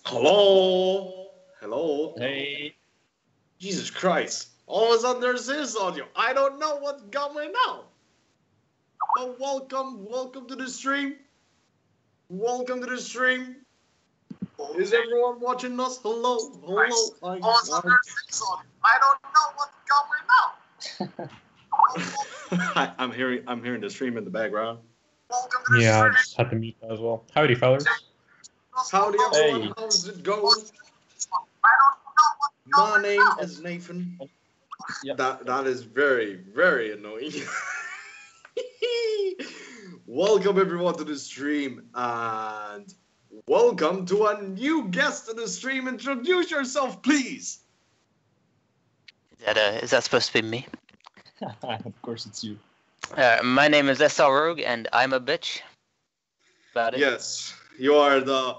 Hello? Hello? Hey. Jesus Christ. All of a sudden there's this audio. I don't know what's going on. But welcome to the stream. Welcome to the stream. Is everyone watching us? Hello? Hello? All of a sudden there's this audio. I don't know what's going on. I'm hearing the stream in the background. Welcome to the Yeah, I stream. just had to mute that as well. Howdy, fellas. Howdy everyone, Hey. how's it going? My name is Nathan. Yep. That is very, very annoying. Welcome everyone to the stream and welcome to a new guest to the stream. Introduce yourself, please. Is that supposed to be me? Of course it's you. My name is SR Rogue, and I'm a bitch. About it. Yes, you are the...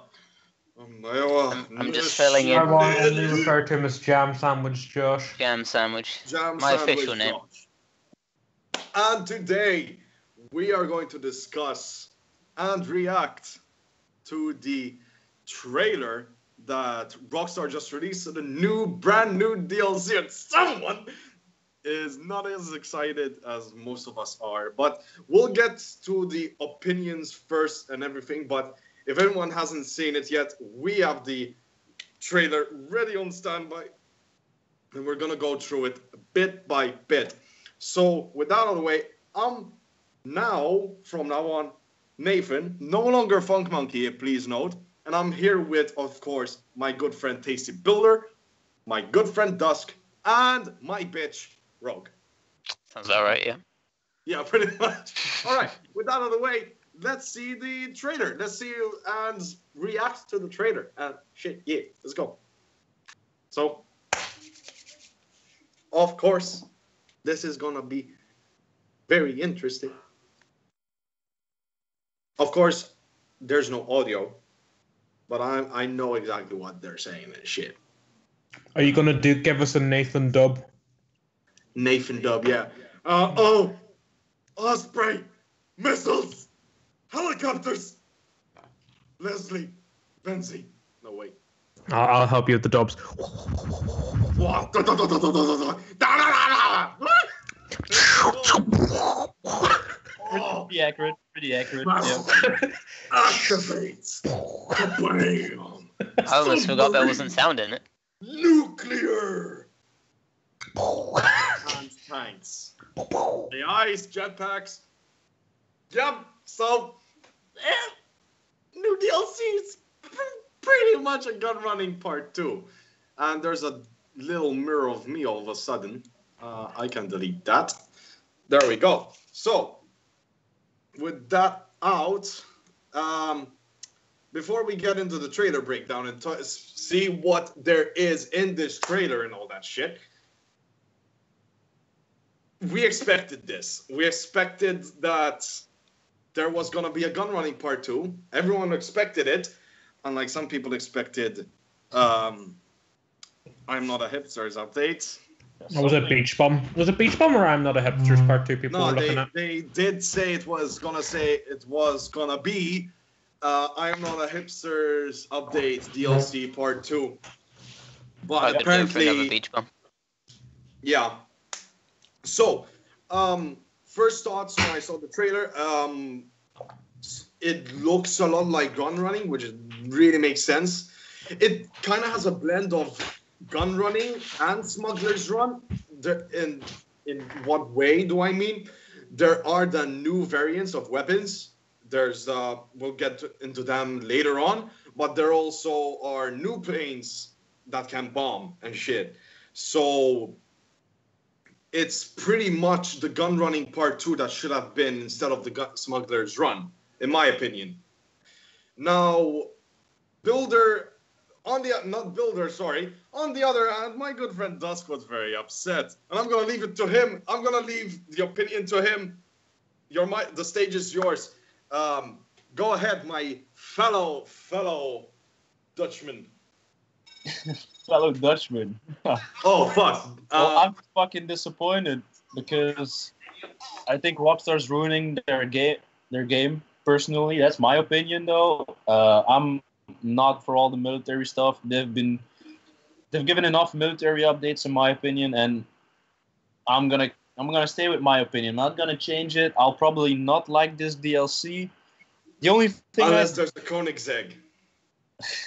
I'm just filling in. I want only refer to him as Jam Sandwich Josh. Jam sandwich. Jam My Sandwich official name. Josh. And today we are going to discuss and react to the trailer that Rockstar just released to the brand new DLC. And someone is not as excited as most of us are, but we'll get to the opinions first and everything. But if anyone hasn't seen it yet, we have the trailer ready on standby, and we're gonna go through it bit by bit. So with that out of the way, from now on, Nathan, no longer Funk Monkey, please note, and I'm here with, of course, my good friend Tasty Builder, my good friend Dusk, and my bitch Rogue. Sounds alright, yeah. Yeah, pretty much. All right, with that out of the way, let's see the trailer. Let's see you and react to the trailer. And shit, yeah, let's go. So, of course, this is gonna be very interesting. Of course, there's no audio, but I know exactly what they're saying and shit. Are you gonna give us a Nathan dub? Nathan dub, yeah. Osprey, missiles, helicopters. Leslie, Benzie. No, wait. I'll help you with the dubs. Pretty accurate. Pretty accurate. Yeah. Activates. Bam. I almost forgot there wasn't sound in it. Nuclear. And tanks. The ice, jetpacks. Yep. So, new DLC is pretty much a gun running part 2. And there's a little mirror of me all of a sudden. I can delete that. There we go. So, with that out, before we get into the trailer breakdown and see what there is in this trailer and all that shit, we expected this. We expected that there was going to be a gun running part 2. Everyone expected it. Unlike some people expected I'm Not a Hipster's update. Was it Beach Bum? Was it Beach Bum or I'm Not a Hipster's part 2 people were looking at? They did say it was gonna be I'm Not a Hipster's update DLC part 2. But apparently, another beach bum. Yeah. So, first thoughts when I saw the trailer, it looks a lot like gun running, which really makes sense. It kind of has a blend of gun running and Smuggler's Run. In what way do I mean? There are the new variants of weapons. There's we'll get into them later on, but there also are new planes that can bomb and shit. So it's pretty much the gun running part 2 that should have been instead of the Smuggler's Run, in my opinion. Now, on the other hand, my good friend Dusk was very upset, and I'm gonna leave it to him. I'm gonna leave the opinion to him. The stage is yours. Go ahead, my fellow Dutchman. Fellow Dutchman. Oh fuck! Well, I'm fucking disappointed because I think Rockstar's ruining their game. Personally, that's my opinion, though. I'm not for all the military stuff. They've given enough military updates, in my opinion, and I'm gonna stay with my opinion. I'm not gonna change it. I'll probably not like this DLC. The only thing unless there's the Koenigsegg.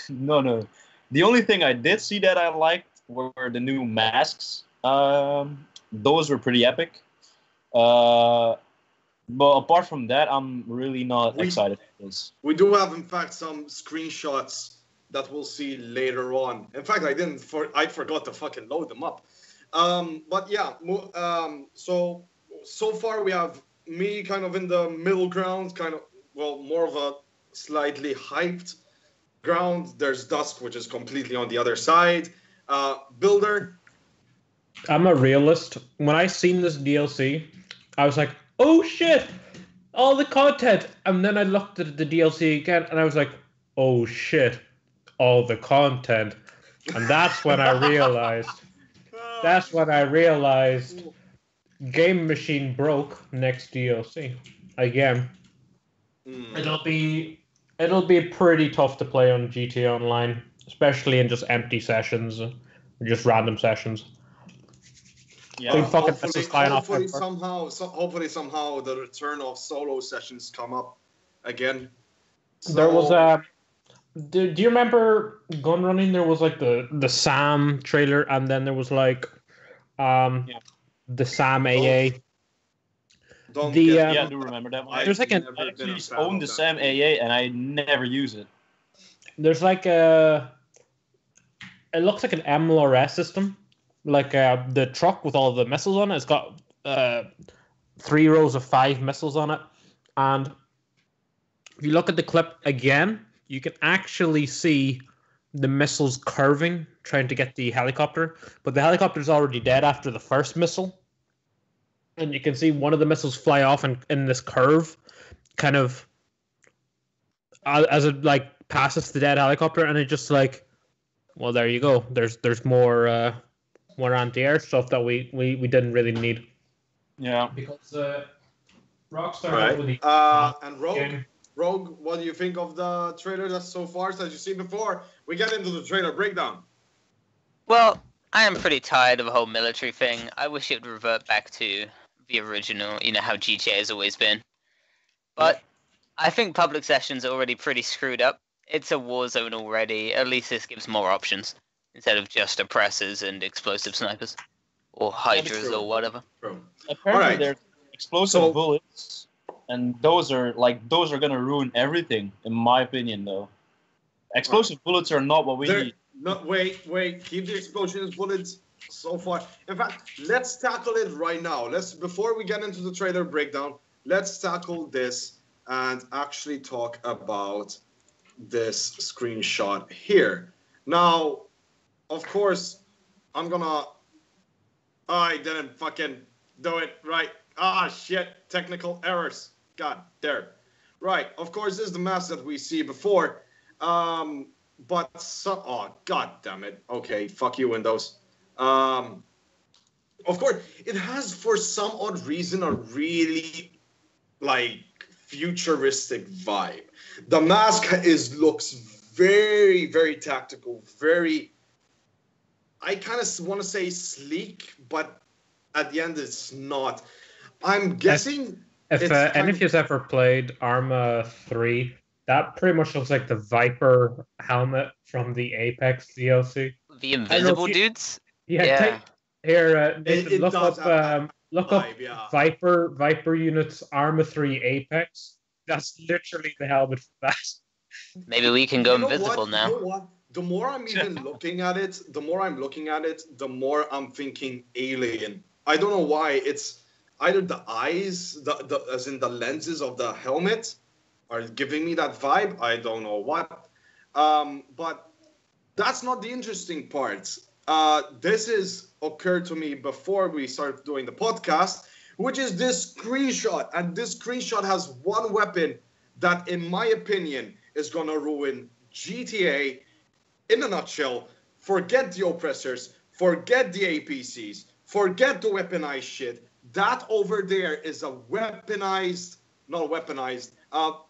no. The only thing I did see that I liked were the new masks. Those were pretty epic. But apart from that, I'm really not excited for this. We do have, in fact, some screenshots that we'll see later on. In fact, I forgot to fucking load them up. But yeah, so far we have me kind of in the middle ground, more of a slightly hyped ground. There's Dusk, which is completely on the other side. Builder. I'm a realist. When I seen this DLC, I was like, oh shit, all the content. And then I looked at the DLC again and I was like, oh shit, all the content. And that's when I realized Game Machine broke next DLC. Again. It'll be pretty tough to play on GTA Online, especially in just empty sessions or just random sessions. Yeah. Hopefully somehow the return of solo sessions come up again. So, there was do you remember gun running? There was like the Sam trailer, and then there was like the Sam AA. I do remember that one. There's like I actually own the Sam AA and I never use it. There's like it looks like an MLRS system, like the truck with all the missiles on it. It's got 3 rows of 5 missiles on it, and if you look at the clip again, you can actually see the missiles curving, trying to get the helicopter, but the helicopter's already dead after the first missile. And you can see one of the missiles fly off in this curve, kind of as it like passes the dead helicopter, and it just like, well, there you go. There's more anti-air stuff that we didn't really need. Yeah, because Rockstar. Right. And Rogue, what do you think of the trailer that's so far? As you see before we get into the trailer breakdown. Well, I am pretty tired of the whole military thing. I wish it would revert back to the original, how GTA has always been. But I think public sessions are already pretty screwed up. It's a war zone already. At least this gives more options instead of just oppressors and explosive snipers or hydras or whatever. True. Apparently there's explosive bullets, and those are gonna ruin everything, in my opinion. Though explosive bullets are not what we need. No, wait. Keep the explosive bullets so far. In fact, let's tackle it right now. Before we get into the trailer breakdown, let's tackle this and actually talk about this screenshot here. Now, of course, I didn't fucking do it right. Shit. Technical errors. God, there. Right. Of course, this is the mask that we see before. God damn it. Okay, fuck you, Windows. Of course, it has for some odd reason a really futuristic vibe. The mask looks very, very tactical, very. I kind of want to say sleek, but at the end it's not. I'm guessing. If any of you's ever played Arma 3, that pretty much looks like the Viper helmet from the Apex DLC. The invisible dudes? Yeah. Nathan, look up vibe, Viper units Arma 3 Apex. That's literally the helmet for that. Maybe we can go invisible now. You know what? The more I'm even looking at it, the more I'm thinking Alien. I don't know why. It's either the eyes, as in the lenses of the helmet, are giving me that vibe. I don't know what. But that's not the interesting part. This is occurred to me before we started doing the podcast, which is this screenshot. And this screenshot has one weapon that, in my opinion, is going to ruin GTA in a nutshell. Forget the oppressors. Forget the APCs. Forget the weaponized shit. That over there is a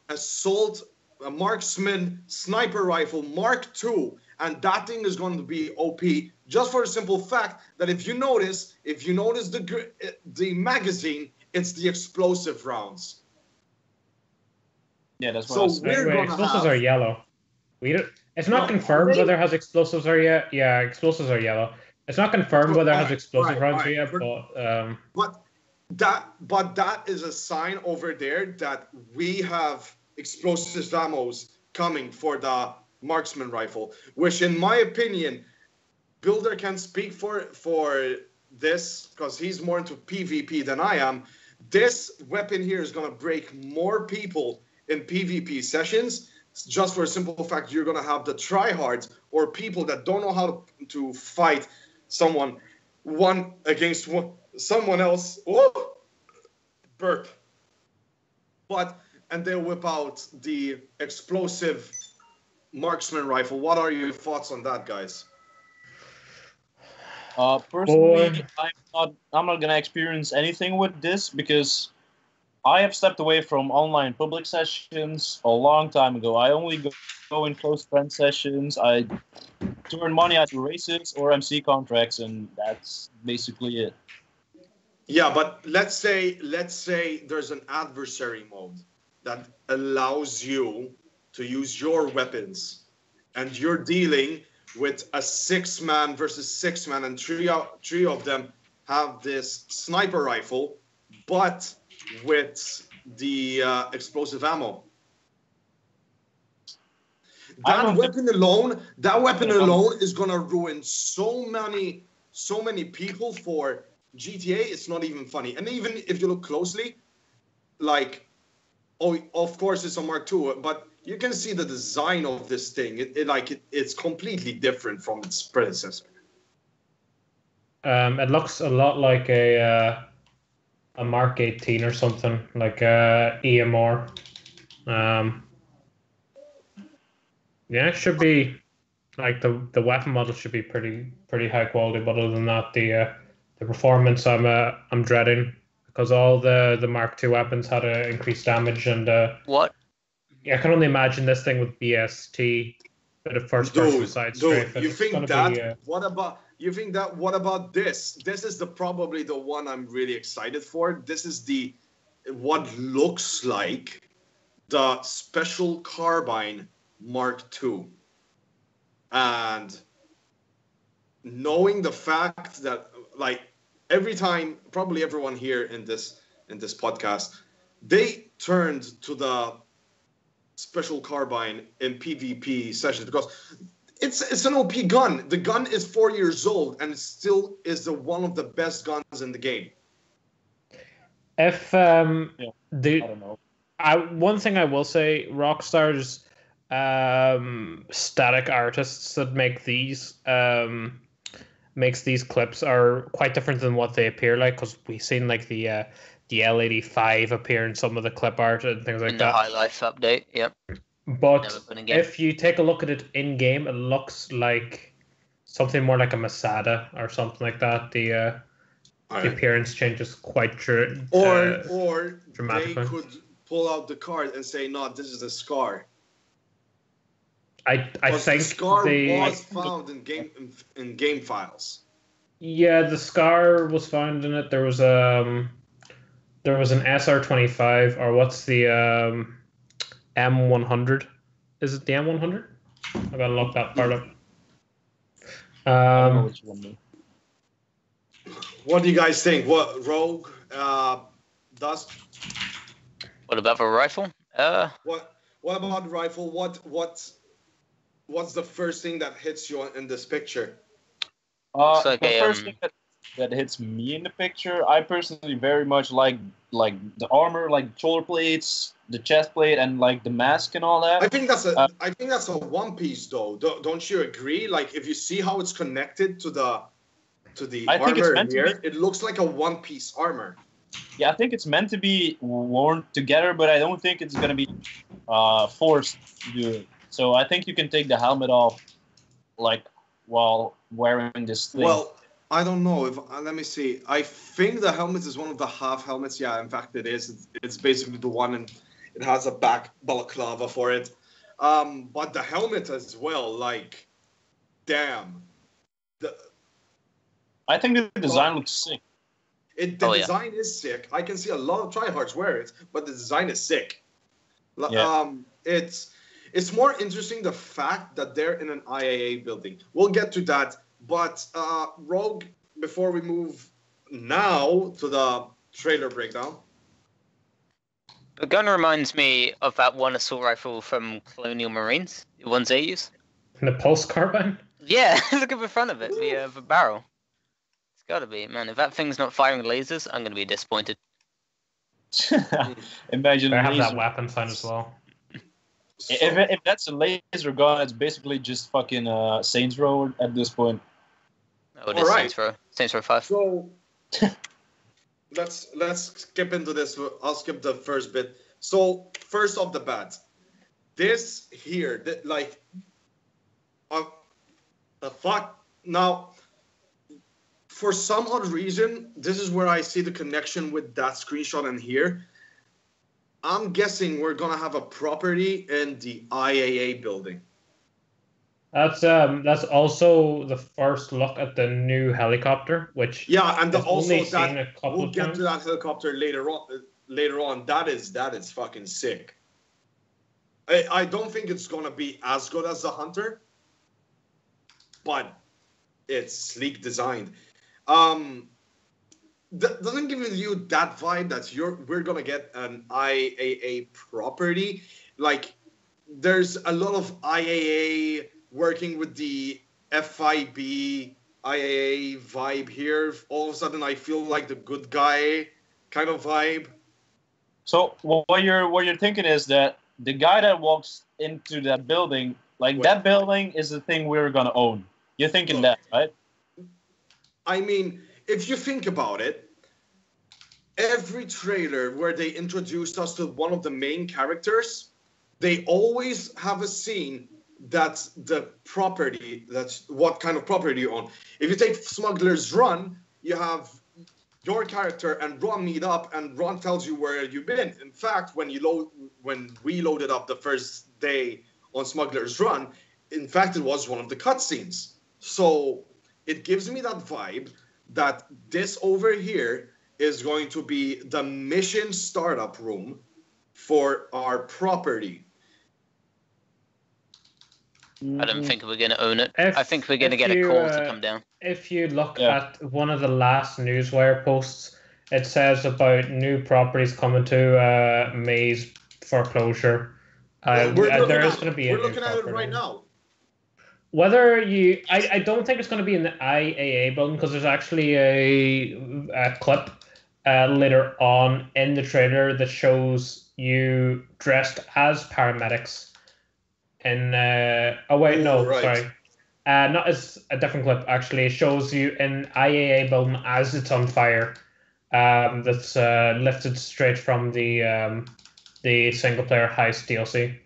assault a marksman sniper rifle Mark II, and that thing is going to be OP. Just for the simple fact that if you notice the magazine, it's the explosive rounds. Yeah, that's what So I was saying. we're gonna explosives have. are yellow. It's not No, confirmed are they? whether it has explosives or yet. Yeah, explosives are yellow. It's not confirmed whether it has explosive rounds yet, but But that is a sign over there that we have explosive ammos coming for the marksman rifle, which in my opinion, Builder can speak for this because he's more into PvP than I am. This weapon here is gonna break more people in PvP sessions. Just for a simple fact, you're gonna have the tryhards or people that don't know how to fight someone one against someone else. Oh, burp. And they'll whip out the explosive marksman rifle. What are your thoughts on that, guys? Personally, I'm not gonna experience anything with this because I have stepped away from online public sessions a long time ago. I only go in close friend sessions. I turn money out to races or MC contracts, and that's basically it. Yeah, but let's say there's an adversary mode that allows you to use your weapons, and you're dealing with a 6-man versus 6-man, and three of them have this sniper rifle, but with the explosive ammo. That weapon alone is gonna ruin so many people for GTA. It's not even funny. And even if you look closely, like, oh, of course it's a Mark II, but you can see the design of this thing. It's completely different from its predecessor. it looks a lot like a Mark 18 or something, like a EMR. Yeah, it should be like the weapon model should be pretty high quality. But other than that, the performance I'm dreading because all the Mark II weapons had increased damage and What? yeah, I can only imagine this thing with BST, bit of first person side strafe. You think that? What about this? This is probably the one I'm really excited for. This is what looks like the special carbine Mark II. And knowing the fact that, like, every time, probably everyone here in this podcast, they turned to the special carbine in PvP sessions because it's an OP gun. The gun is 4 years old and it still is one of the best guns in the game. If I don't know. One thing I will say, Rockstar's static artists that makes these clips are quite different than what they appear like, because we've seen like the L85 appear in some of the clip art and things like in that. the High Life update, yep. But if you take a look at it in game, it looks like something more like a Masada or something like that. The appearance changes quite or dramatically. They could pull out the card and say, "No, this is a scar." I think the scar was found in game files. Yeah, the scar was found in it. There was an SR25, or what's the M100? Is it the M100? I gotta look that part up. I don't know which one. What do you guys think? What Rogue does? What about the rifle? What about the rifle? What's the first thing that hits you in this picture? Like the first thing that hits me in the picture, I personally very much like the armor, like shoulder plates, the chest plate, and like the mask and all that. I think that's a one piece though. Don't you agree? Like if you see how it's connected to the armor here, it looks like a one piece armor. Yeah, I think it's meant to be worn together, but I don't think it's gonna be forced to do it. So I think you can take the helmet off, like, while wearing this thing. Well, I don't know. Let me see. I think the helmet is one of the half helmets. Yeah, in fact, it is. It's basically the one, and it has a back balaclava for it. But the helmet as well, like, damn. I think the design looks sick. The design is sick. I can see a lot of tryhards wear it, but the design is sick. Yeah. It's more interesting the fact that they're in an IAA building. We'll get to that, but Rogue, before we move now to the trailer breakdown. The gun reminds me of that one assault rifle from Colonial Marines, the ones they use. The pulse carbine? Yeah, look at the front of it, the barrel. It's gotta be, man. If that thing's not firing lasers, I'm gonna be disappointed. Imagine They have laser. that weapon sign as well. So, If that's a laser gun, it's basically just fucking Saints Row at this point. Oh, it is Saints Row. Saints Row 5. so let's skip into this. I'll skip the first bit. So first off the bat, this here, the fuck now. For some odd reason, this is where I see the connection with that screenshot in here. I'm guessing we're gonna have a property in the IAA building. That's also the first look at the new helicopter, which Yeah, and I've also only seen a that couple we'll of get times. to that helicopter later on. Later on, that is fucking sick. I don't think it's gonna be as good as the Hunter, but it's sleek designed. Doesn't give you that vibe that we're gonna get an IAA property. Like, there's a lot of IAA working with the FIB IAA vibe here. All of a sudden, I feel like the good guy kind of vibe. So what you're thinking is that the guy that walks into that building, like Wait. that building is the thing we're gonna own. You're thinking Look. that, right? I mean, if you think about it, every trailer where they introduced us to one of the main characters, they always have a scene that's the property, that's what kind of property you own. If you take Smuggler's Run, you have your character and Ron meet up, and Ron tells you where you've been. In fact, when we loaded up the first day on Smuggler's Run, in fact, it was one of the cutscenes. So it gives me that vibe that this over here is going to be the mission startup room for our property. I don't think we're gonna own it. If- I think we're gonna if get a you, call to come down. If you look Yeah. at one of the last Newswire posts, it says about new properties coming to Maze foreclosure. There is going to be a we're new looking at it property. right now. Whether I don't think it's going to be in the IAA building, because there's actually a clip later on in the trailer that shows you dressed as paramedics. Sorry. Not as a different clip, actually. It shows you in IAA building as it's on fire. That's lifted straight from the single player Heist DLC.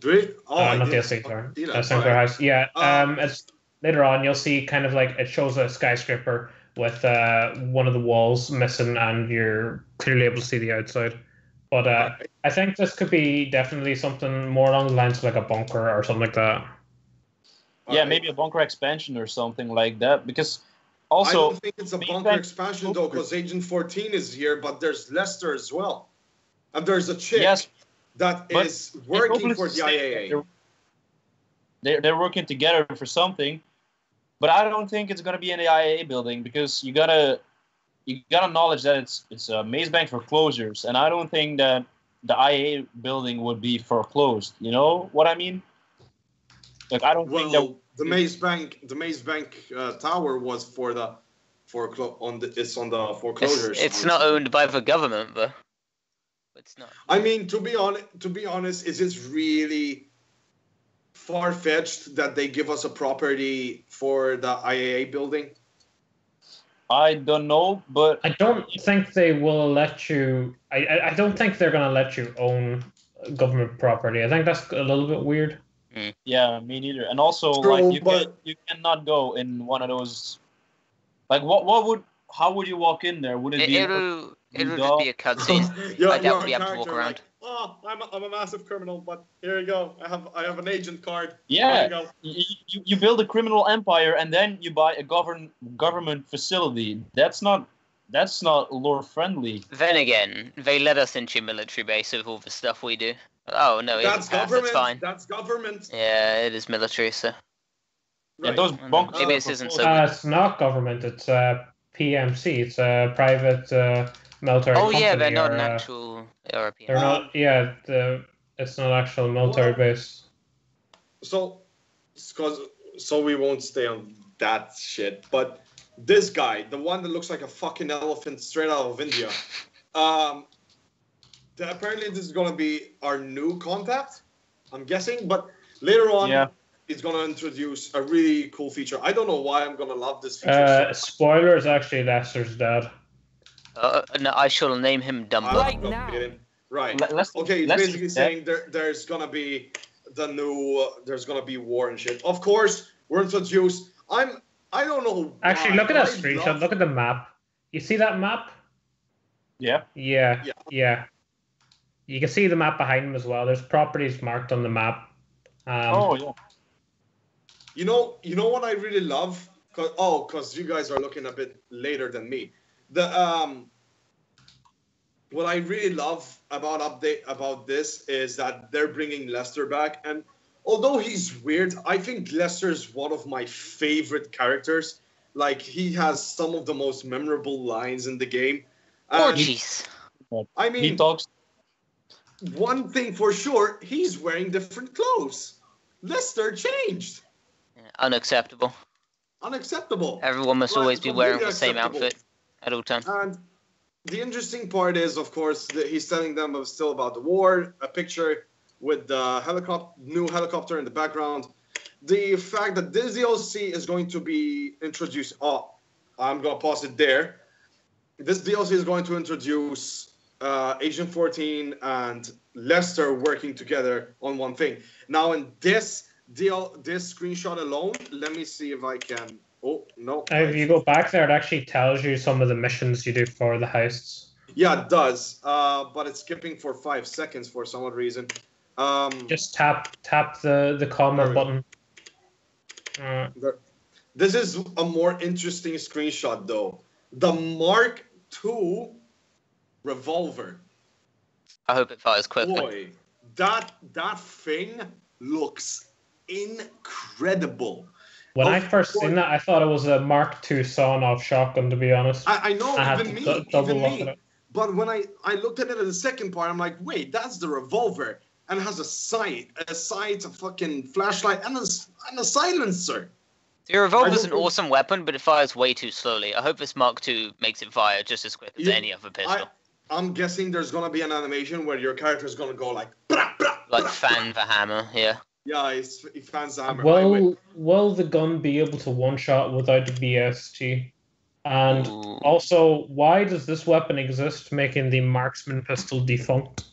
Great. Oh, Not DLC, sorry. see that. Single player Alright. Heist. Yeah. It's later on. You'll see kind of like it shows a skyscraper with one of the walls missing, and you're clearly able to see the outside. But Alright. I think this could be definitely something more along the lines of like a bunker or something like that. Yeah, Alright. maybe a bunker expansion or something like that. Because I also, don't think it's a Maze bunker Bank- expansion though, because Agent 14 is here, but there's Lester as well, and there's a chick Yes, that but is working It for opens the to say IAA. that they're working together for something, but I don't think it's gonna be in the IAA building, because you gotta acknowledge that it's a Maze Bank foreclosures, and I don't think that the IAA building would be foreclosed. You know what I mean? Like, I don't think that. Well, the Maze Bank tower was for the it's on the foreclosures. It's not owned by the government, though. It's not. I mean, to be honest, is it really far-fetched that they give us a property for the IAA building? I don't know, but I don't think they will let you. I don't think they're going to let you own government property. I think that's a little bit weird. yeah, me neither. And also, True, like, but- you cannot go in one of those. Like, how would you walk in there? Would it be? It'll just be a cutscene. Yeah, I doubt your we'll be able to walk character, around. like, oh, I'm a massive criminal, but here you go. I have an agent card. Yeah, Here you go. you build a criminal empire and then you buy a government facility. That's not lore friendly. Then again, they let us into your military base with all the stuff we do. Oh no, we have a That's pass, government. that's fine. That's government. Yeah, it is military, so Yeah, Right. those bonkers. maybe this isn't so good. It's not government. It's PMC. It's a private military. Oh yeah, company, they're not or, an actual European. They're not. Yeah, it's not actual military base. So we won't stay on that shit. But this guy, the one that looks like a fucking elephant straight out of India, apparently this is gonna be our new contact. I'm guessing, but later on, Yeah. it's gonna introduce a really cool feature. I don't know why I'm gonna love this feature. Spoilers. Actually, Lester's dad. No, I shall name him Dumbo. Right now. Right. Okay, it's basically saying there's gonna be there's gonna be war and shit. Of course, we're introduced. I don't know. Actually, look at that screenshot. Look at the map. You see that map? Yeah. Yeah. You can see the map behind him as well. There's properties marked on the map. Oh yeah. You know what I really love? Because you guys are looking a bit later than me. What I really love about this is that they're bringing Lester back, and although he's weird, I think Lester is one of my favorite characters. Like, he has some of the most memorable lines in the game. Oh jeez. I mean, He talks. one thing for sure, he's wearing different clothes. Lester changed. Unacceptable. Unacceptable. Everyone must always be wearing the same Unacceptable. outfit at all times. And the interesting part is, of course, that he's telling them still about the war, a picture with the new helicopter in the background. The fact that this DLC is going to be introduced. Oh, I'm going to pause it there. This DLC is going to introduce Agent 14 and Lester working together on one thing. Now, in this screenshot alone, let me see if I can. Oh, no. If you go back there, it actually tells you some of the missions you do for the heists. Yeah, it does. But it's skipping for 5 seconds for some odd reason. Just tap the comment button. This is a more interesting screenshot, though. The Mark II revolver. I hope it fires quickly. Boy, that thing looks incredible. When I first seen that, I thought it was a Mark II sawn-off shotgun, to be honest. I know, I had even to me. double Even look me. at it. But when I looked at it in the second part, I'm like, wait, that's the revolver. And it has a sight, a fucking flashlight, and a silencer. The revolver's an awesome weapon, but it fires way too slowly. I hope this Mark II makes it fire just as quick as any other pistol. I'm guessing there's going to be an animation where your character's going to go like... Brah, brah, like brah, fan the hammer, yeah. Yeah, he fans the hammer. Will the gun be able to one-shot without the BSG? And also, why does this weapon exist, making the marksman pistol defunct?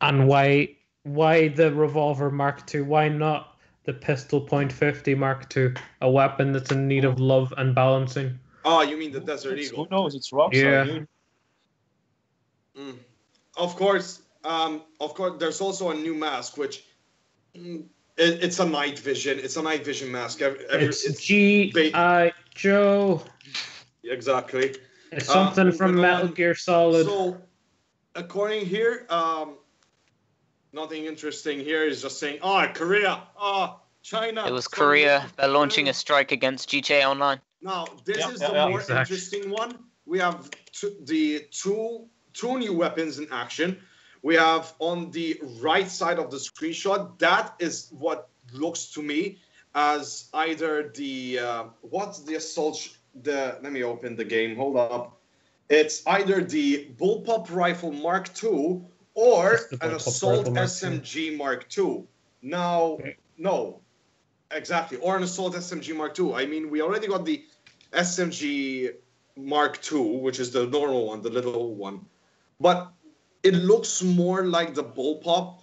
And why the revolver Mark II? Why not the pistol .50 Mark II? A weapon that's in need of love and balancing. Oh, you mean the Desert Eagle? Who knows? It's Rockstar. Yeah. Of course, there's also a new mask, which it's a night vision. It's a night vision mask. It's G.I. Joe. Exactly. It's something from Metal Gear Solid. So, according here, nothing interesting here. Is just saying, Korea, China. It was Korea. They're launching a strike against GTA Online. Now, this is the more interesting one. We have two new weapons in action. We have on the right side of the screenshot, that is what looks to me as either what's the assault, let me open the game, hold up. It's either the bullpup rifle Mark II or an assault SMG Mark II. Now, no, exactly, or an assault SMG Mark II. I mean, we already got the SMG Mark II, which is the normal one, the little one. But it looks more like the bullpup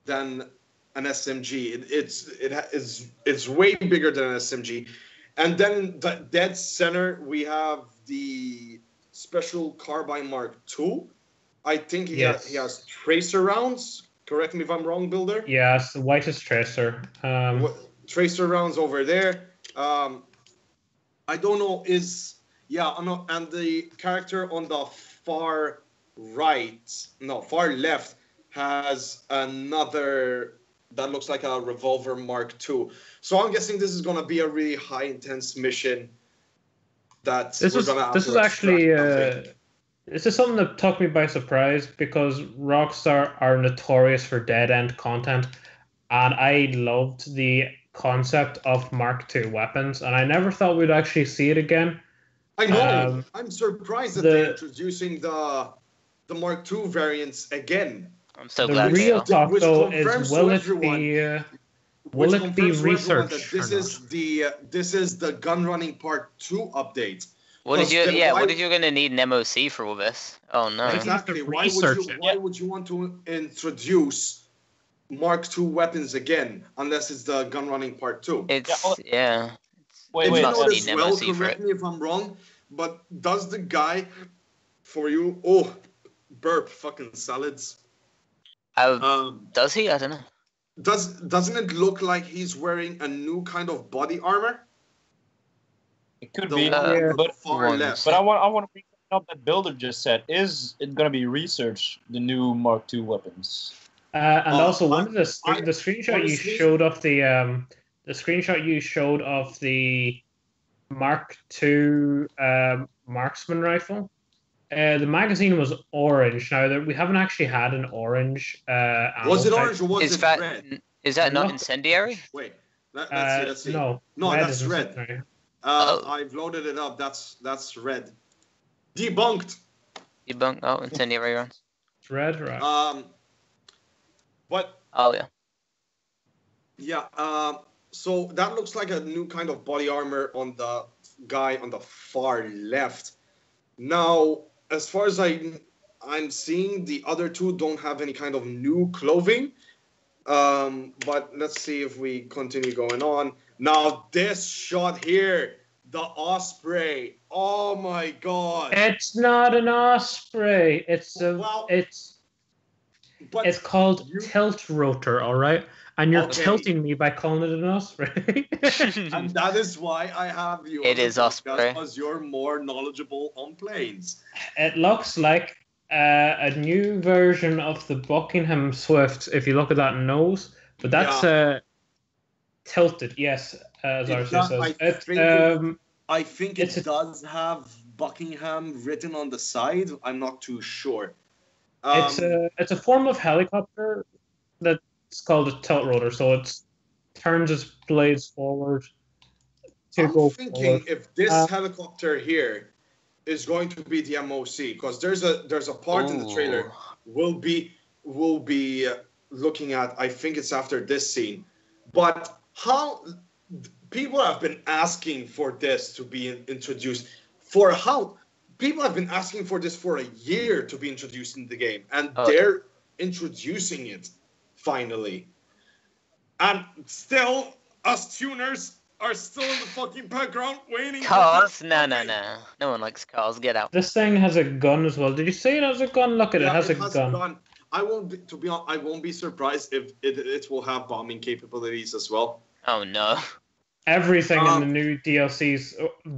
than an SMG. It's way bigger than an SMG. And then the dead center, we have the Special Carbine Mark II. I think he Yes. has tracer rounds. Correct me if I'm wrong, Builder. Yes, the whitest tracer. Tracer rounds over there. I don't know. And the character on the far far left has another that looks like a revolver Mark II. So I'm guessing this is gonna be a really high intense mission. This is something that took me by surprise because Rockstar are notorious for dead end content, and I loved the concept of Mark II weapons, and I never thought we'd actually see it again. I know. I'm surprised that they're introducing the Mark II variants again. I'm so glad. The real talk though is will it be research? This is the gun running part 2 update. What if you're going to need an MOC for all this? Oh no! Exactly. Why would you want to introduce Mark II weapons again unless it's the gun running part 2? Wait. Correct me if I'm wrong, but does the guy for you? Oh, burp! Fucking salads. Does he? I don't know. Doesn't it look like he's wearing a new kind of body armor? It could be, but far left. But I want to bring up that Builder just said. Is it going to be research the new Mark II weapons? Also, one of the screenshot you showed of the Mark II marksman rifle. The magazine was orange. Now we haven't actually had an orange. Was it orange or was it red? Is that not incendiary? Wait, let's see. No, that's red. I've loaded it up. That's red. Debunked. Oh, incendiary rounds. It's red, right? But. Oh yeah. Yeah. So that looks like a new kind of body armor on the guy on the far left. Now, as far as I'm seeing, the other two don't have any kind of new clothing. But let's see if we continue going on. Now, this shot here, the Osprey. Oh my God! It's not an Osprey. It's called Tilt Rotor. All right. And you're tilting me by calling it an Osprey. And that is why I have you. It is Osprey. Because you're more knowledgeable on planes. It looks like a new version of the Buckingham Swift, if you look at that nose. But that's tilted, yes, as Arce says. I think it does have Buckingham written on the side. I'm not too sure. It's a form of helicopter that's called a tilt rotor, so it turns its blades forward to go forward. I'm thinking if this helicopter here is going to be the MOC, because there's a part in the trailer we'll be looking at. I think it's after this scene, but how people have been asking for this to be introduced. People have been asking for this for a year to be introduced in the game, and they're introducing it finally. And still, us tuners are still in the fucking background waiting. Cars? No. No one likes cars. Get out. This thing has a gun as well. Did you say it has a gun? Look at it. It has a gun. I won't be surprised if it will have bombing capabilities as well. Oh no. Everything in the new DLCs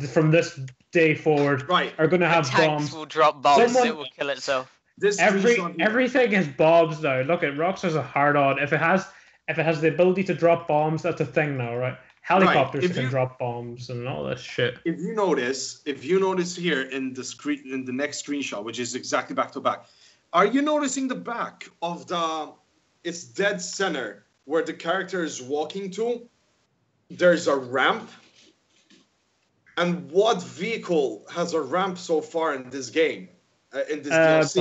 from this day forward are going to have bombs. Will drop bombs. It will kill itself. Everything is bombs now. Look at Rockstar's a hard on. If it has the ability to drop bombs, that's a thing now, right? Helicopters can drop bombs and all this shit. If you notice here in the next screenshot, which is exactly back to back, are you noticing the back of it's dead center where the character is walking to? There's a ramp. And what vehicle has a ramp so far in this game? In this DLC?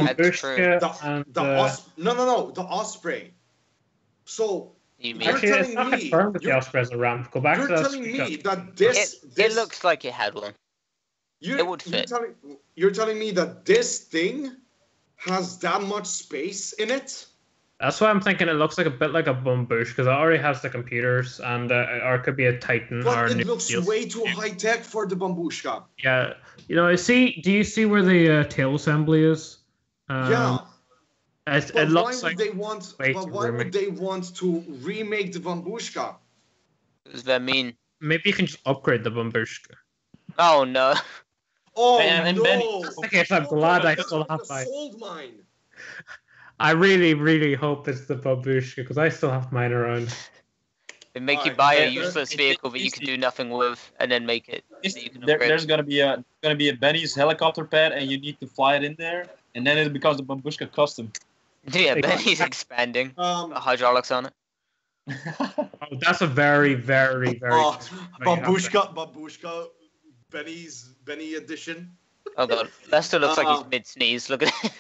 The Osprey. So you're telling me confirmed that the Osprey has a ramp. Go back to that. You're telling me that this it looks like it had one. It would fit. You're telling me that this thing has that much space in it? That's why I'm thinking it looks like a bit like a Bumbush, because it already has the computers, and or it could be a Titan. But it looks way too high tech for the Bambushka. Yeah, do you see where the tail assembly is? Yeah, It But why looks would like they want? way But too why roomy. would they want to remake the Bambushka? What does that mean? Maybe you can just upgrade the Bambushka. Oh no. Oh And no! Benny- Okay, so I'm glad I still have I mine. sold mine. I really, really hope it's the Bambushka because I still have mine around. They make you Alright, buy a but useless it- vehicle that you it's can the- do nothing with, and then make it It's- so you can there, upgrade. there's gonna be a Benny's helicopter pad, and you need to fly it in there, and then it becomes a Bambushka custom. Yeah, Exactly. Benny's expanding. Got hydraulics on it. Oh, that's a very, very, very. Oh, very happy. Babushka, Benny edition. Oh god, Lester looks like he's Uh, mid sneeze. Look at it.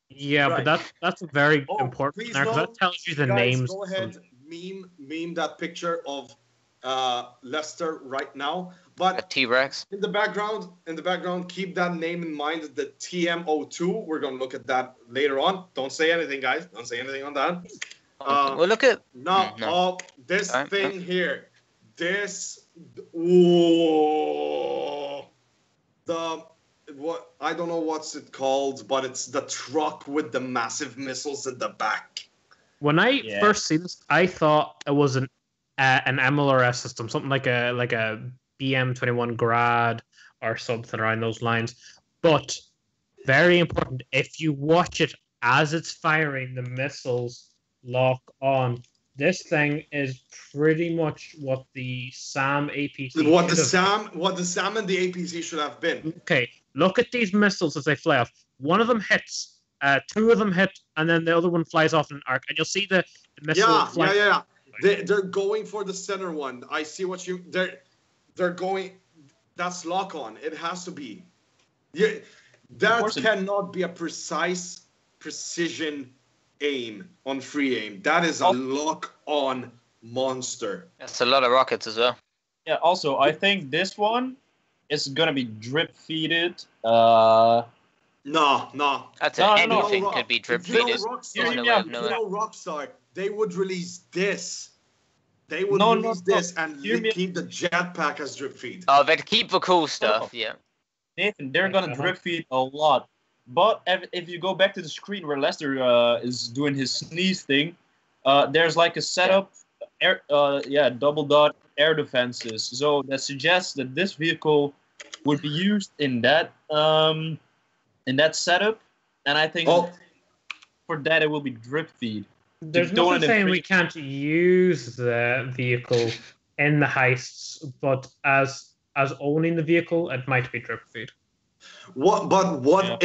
Yeah, Right. but that's a very Oh, important please there because no. that tells you the Guys, names. go ahead, meme that picture of Lester right now. A But T-Rex. in the background, keep that name in mind. The TM02. We're gonna look at that later on. Don't say anything, guys. Don't say anything on that. Well, look at Now, No. this Alright, thing here, ooh, what I don't know what's it called, but it's the truck with the massive missiles in the back. When I Yeah. first seen this, I thought it was an MLRS system, something like a BM-21 Grad or something around those lines. But very important, if you watch it as it's firing, the missiles lock on. This thing is pretty much what the SAM APC. What the should have- SAM and the APC should have been. Okay, look at these missiles as they fly off. One of them hits, two of them hit, and then the other one flies off in an arc, and you'll see the missile fly. Yeah. They're going for the center one. I see what you. They're going. That's lock on. It has to be. Yeah, that course it- cannot be a precision aim on free aim. That is a Oh. lock on monster. that's a lot of rockets as well. Yeah. Also, I think this one is gonna be drip feeded. No. That's No, no, anything no, could be drip If you know feeded. Rockstar, Hear There's no me way out. of if you knowing. know Rockstar, they would release this. They would No, release no. this and Hear me- keep the jetpack as drip feed. Oh, they'd keep the cool stuff. Yeah. Nathan, they're gonna drip feed a lot. But if you go back to the screen where Lester is doing his sneeze thing, there's like a setup, double dot air defenses. So that suggests that this vehicle would be used in that setup, and I think Oh, for that it will be drip feed. There's don't nothing saying infringe- we can't use the vehicle in the heists, but as owning the vehicle, it might be drip feed. what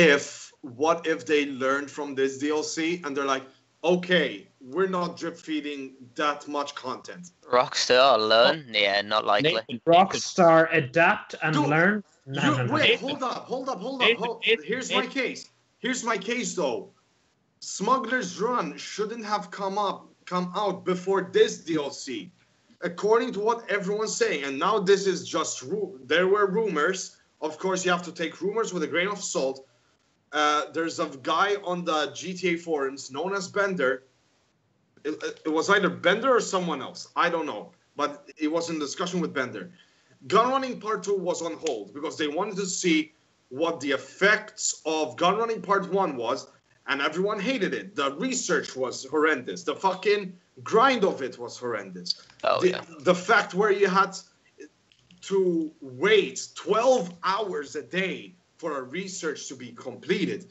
if they learned from this DLC and they're like, okay, we're not drip feeding that much content. Rockstar learn? Yeah, not likely. Nathan, Rockstar adapt and Dude, learn. No. Wait, Nathan. hold up. Nathan, Here's Nathan. my case though. Smuggler's Run shouldn't have come out before this DLC, according to what everyone's saying. And now this is just there were rumors. Of course, you have to take rumors with a grain of salt. There's a guy on the GTA forums known as Bender. It was either Bender or someone else. I don't know. But it was in discussion with Bender. Gunrunning Part 2 was on hold because they wanted to see what the effects of Gunrunning Part 1 was, and everyone hated it. The research was horrendous. The fucking grind of it was horrendous. Oh, yeah. The fact where you had to wait 12 hours a day for a research to be completed.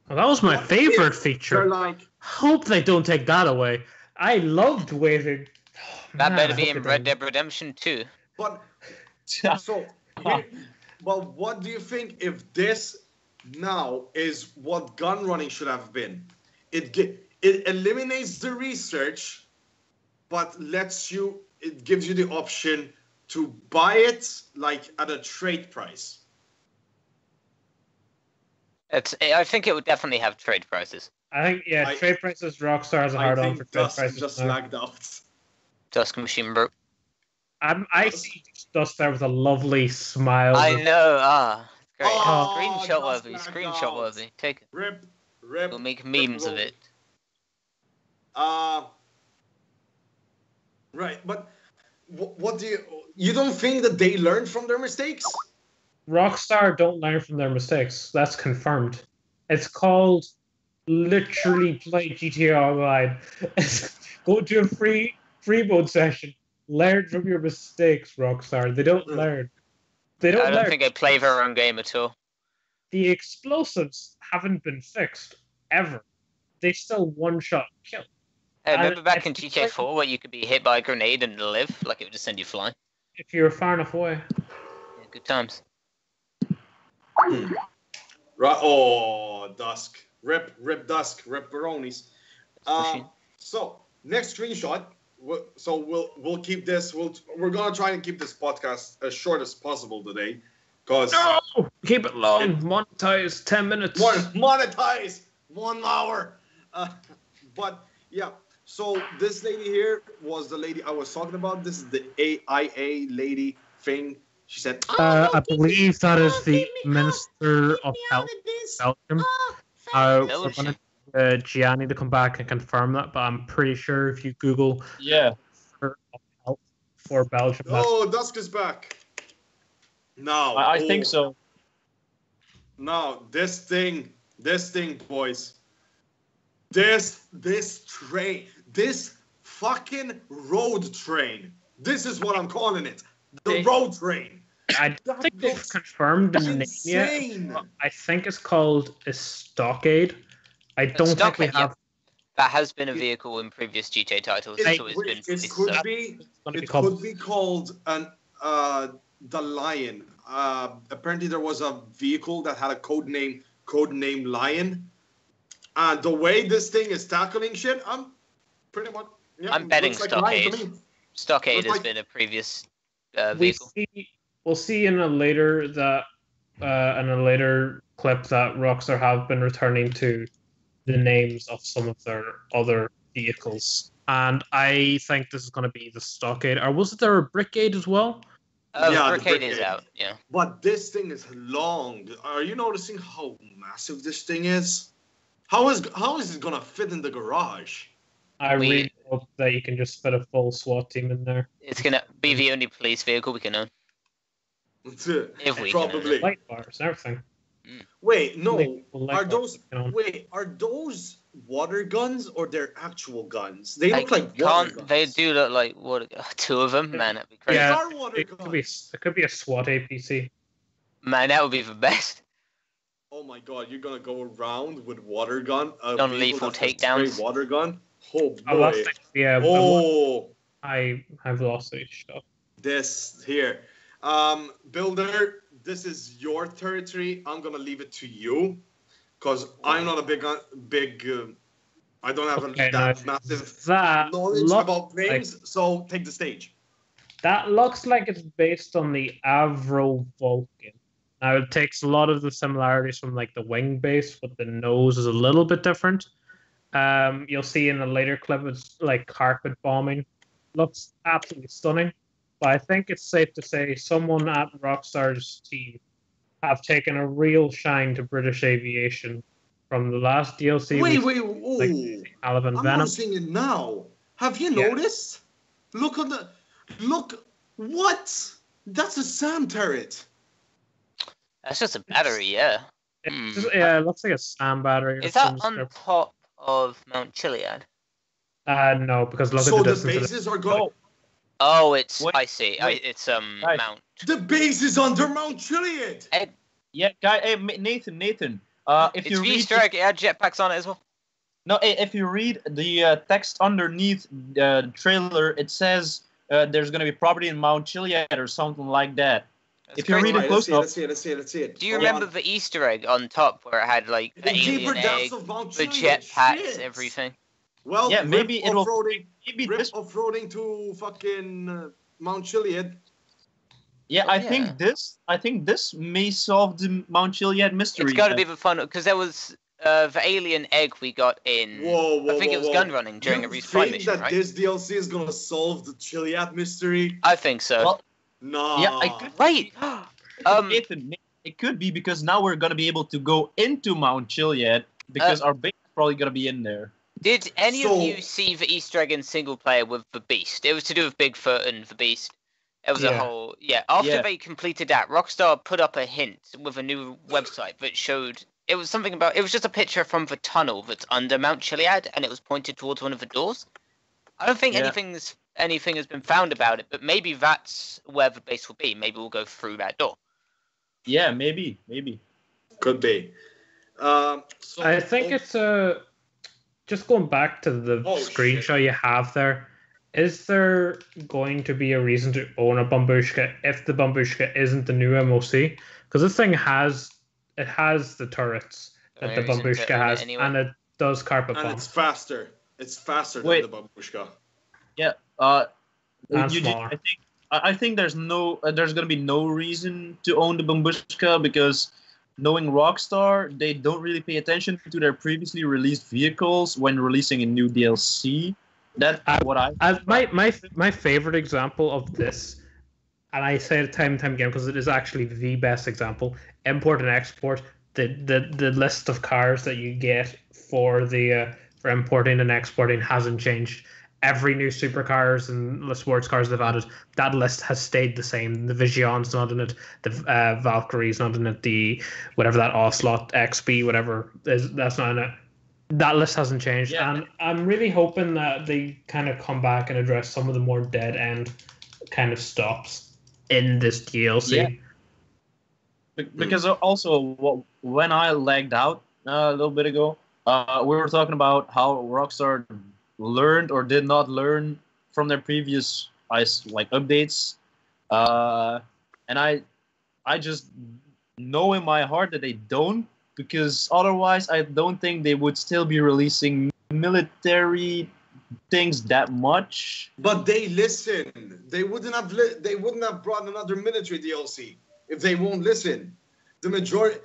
Well, that was my What favorite if feature. They're like, Hope they don't take that away. I loved waiting. That Man, better I be hope in they Red don't. Dead Redemption 2. but so, well, what do you think if this now is what gun running should have been? It eliminates the research, but it gives you the option to buy it like at a trade price. I think it would definitely have trade prices. I think, yeah, I- trade prices, Rockstar has a I hard on think for trade Dusk prices. just now. lagged out. Dusk Machine broke. I see Dust there with a lovely smile. I know, great. Oh, Screenshot Dusk worthy, lagged screenshot out. worthy. Take it. Rip. We'll make memes of it. Right, but what do you don't think that they learned from their mistakes? Rockstar don't learn from their mistakes. That's confirmed. It's called literally play GTA Online. Go to a free mode session. Learn from your mistakes, Rockstar. They don't learn. They I don't don't learn. think they play their own game at all. The explosives haven't been fixed ever. They still one-shot kill. Hey, And remember back in if you GTA 4 where you could be hit by a grenade and live? Like it would just send you flying? If you're far enough away. Yeah, good times. Right. Oh, Dusk. Rip Dusk. Rip Baronis. Machine. So next screenshot. So we'll keep this. We're gonna try and keep this podcast as short as possible today, cause No! Keep it long. Monetize 10 minutes. monetize 1 hour. But yeah. So this lady here was the lady I was talking about. This is the AIA lady thing. She said, I believe that is the Minister of Health of Belgium. We're going to Gianni to come back and confirm that, but I'm pretty sure if you Google Minister of Health for Belgium. "Oh, Dusk is back." Now, I think so. Now, this thing, boys. This train, this fucking road train. This is what I'm calling it. The road train. I don't think they've confirmed the name yet. I think it's called a Stockade. I don't think we have. That has been a vehicle in previous GTA titles. It could be called the Lion. Apparently, there was a vehicle that had a code name Lion. And the way this thing is tackling shit, I'm pretty much. Yeah, I'm betting Stockade. Like Stockade has been a previous vehicle. We'll see in a later clip that Rockstar have been returning to the names of some of their other vehicles, and I think this is going to be the Stockade. Or was there a Brickade as well? Yeah, the Brickade is out. Yeah, but this thing is long. Are you noticing how massive this thing is? How is it going to fit in the garage? I really hope that you can just fit a full SWAT team in there. It's going to be the only police vehicle we can own. If we probably light bars and everything. Wait, no. Are those water guns or they're actual guns? They look like water guns. They do look like two of them. Man, that'd be crazy. Yeah, it could be a SWAT APC. Man, that would be the best. Oh my god, you're gonna go around with water gun? Non-lethal takedowns. Water gun? Oh boy. I've lost this stuff. This here. Builder, this is your territory. I'm gonna leave it to you, cause I'm not a big. I don't have that massive knowledge about planes. So take the stage. That looks like it's based on the Avro Vulcan. Now it takes a lot of the similarities from like the wing base, but the nose is a little bit different. You'll see in a later clip it's like carpet bombing. Looks absolutely stunning. But I think it's safe to say someone at Rockstar's team have taken a real shine to British aviation from the last DLC. I'm noticing it now. Have you noticed? Look what? That's a SAM turret. That's just a battery, yeah. It looks like a SAM battery. Is that on top of Mount Chiliad? No, because look at the distance. So the bases are going. Oh, I see. It's Mount. The base is under Mount Chiliad. Yeah, guy. Hey, Nathan. If you read Easter egg, it had jetpacks on it as well. No, if you read the text underneath the trailer, it says there's going to be property in Mount Chiliad or something like that. That's if you read it close enough. Let's see it. Do you remember the Easter egg on top where it had like the alien egg, the jetpacks, everything? Well, yeah, maybe it'll off-roading to fucking Mount Chiliad. Yeah, I think this may solve the Mount Chiliad mystery. It's got to be the fun because there was the alien egg we got in. I think it was gun running during a resupply mission, right? This DLC is gonna solve the Chiliad mystery? I think so. Well, no. Yeah, Wait. Nathan, it could be because now we're gonna be able to go into Mount Chiliad because our base is probably gonna be in there. Did any of you see the Easter egg in single player with the Beast? It was to do with Bigfoot and the Beast. It was a whole After they completed that, Rockstar put up a hint with a new website that showed It was something about. It was just a picture from the tunnel that's under Mount Chiliad, and it was pointed towards one of the doors. I don't think anything has been found about it, but maybe that's where the base will be. Maybe we'll go through that door. Yeah, maybe. Could be. So I think it's just going back to the screenshot you have there. Is there going to be a reason to own a Bambushka if the Bambushka isn't the new MOC? Because this thing has the turrets that the Bambushka has, anyway. And it does carpet bomb. And it's faster. It's faster than the Bambushka. Yeah. And smaller. I think there's gonna be no reason to own the Bambushka because knowing Rockstar, they don't really pay attention to their previously released vehicles when releasing a new DLC. That's what my favorite example of this, and I say it time and time again because it is actually the best example. Import and export. The list of cars that you get for importing and exporting hasn't changed. Every new supercars and the sports cars they've added, that list has stayed the same. The Vision's not in it. The Valkyrie's not in it. The whatever that Ocelot XB whatever is, that's not in it. That list hasn't changed, and I'm really hoping that they kind of come back and address some of the more dead end kind of stops in this DLC. Yeah. Because also, when I lagged out a little bit ago, we were talking about how Rockstar learned or did not learn from their previous updates, and I just know in my heart that they don't. Because otherwise, I don't think they would still be releasing military things that much. But they listen. They wouldn't have brought another military DLC if they won't listen. The majority,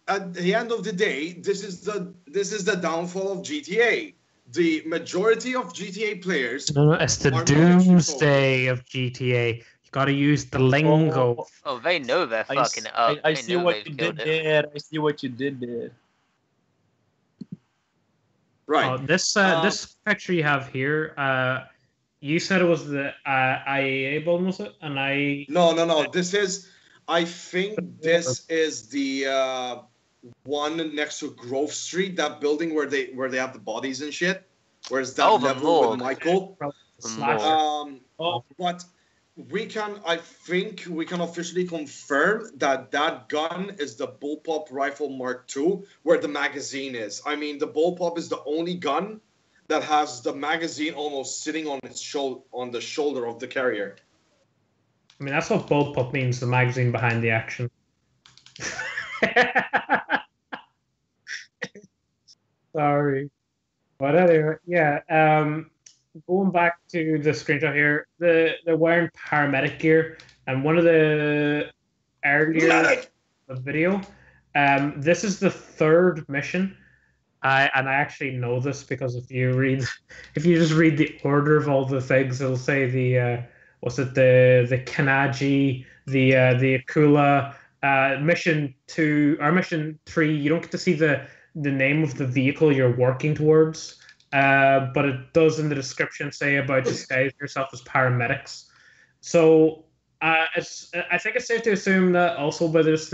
at the end of the day, this is the downfall of GTA. The majority of GTA players. No, it's the doomsday of GTA. Got to use the lingo. Oh, they know they're fucking it up. I see what you did there. I see what you did there. Right. This picture you have here, you said it was the IAA building, was it? And No. I think this is the one next to Grove Street, that building where they have the bodies and shit. Where's that level with Michael? But I think we can officially confirm that gun is the Bullpup Rifle Mark II, where the magazine is. I mean, the Bullpup is the only gun that has the magazine almost sitting on on the shoulder of the carrier. I mean, that's what Bullpup means, the magazine behind the action. Sorry. But anyway, yeah. Going back to the screenshot here, they're wearing paramedic gear, and one of the earlier video, this is the third mission. I actually know this because if you just read the order of all the things, it'll say the Kanaji, the Akula, mission 2 or mission 3. You don't get to see the name of the vehicle you're working towards. But it does in the description say about disguise yourself as paramedics. So I think it's safe to assume that also by this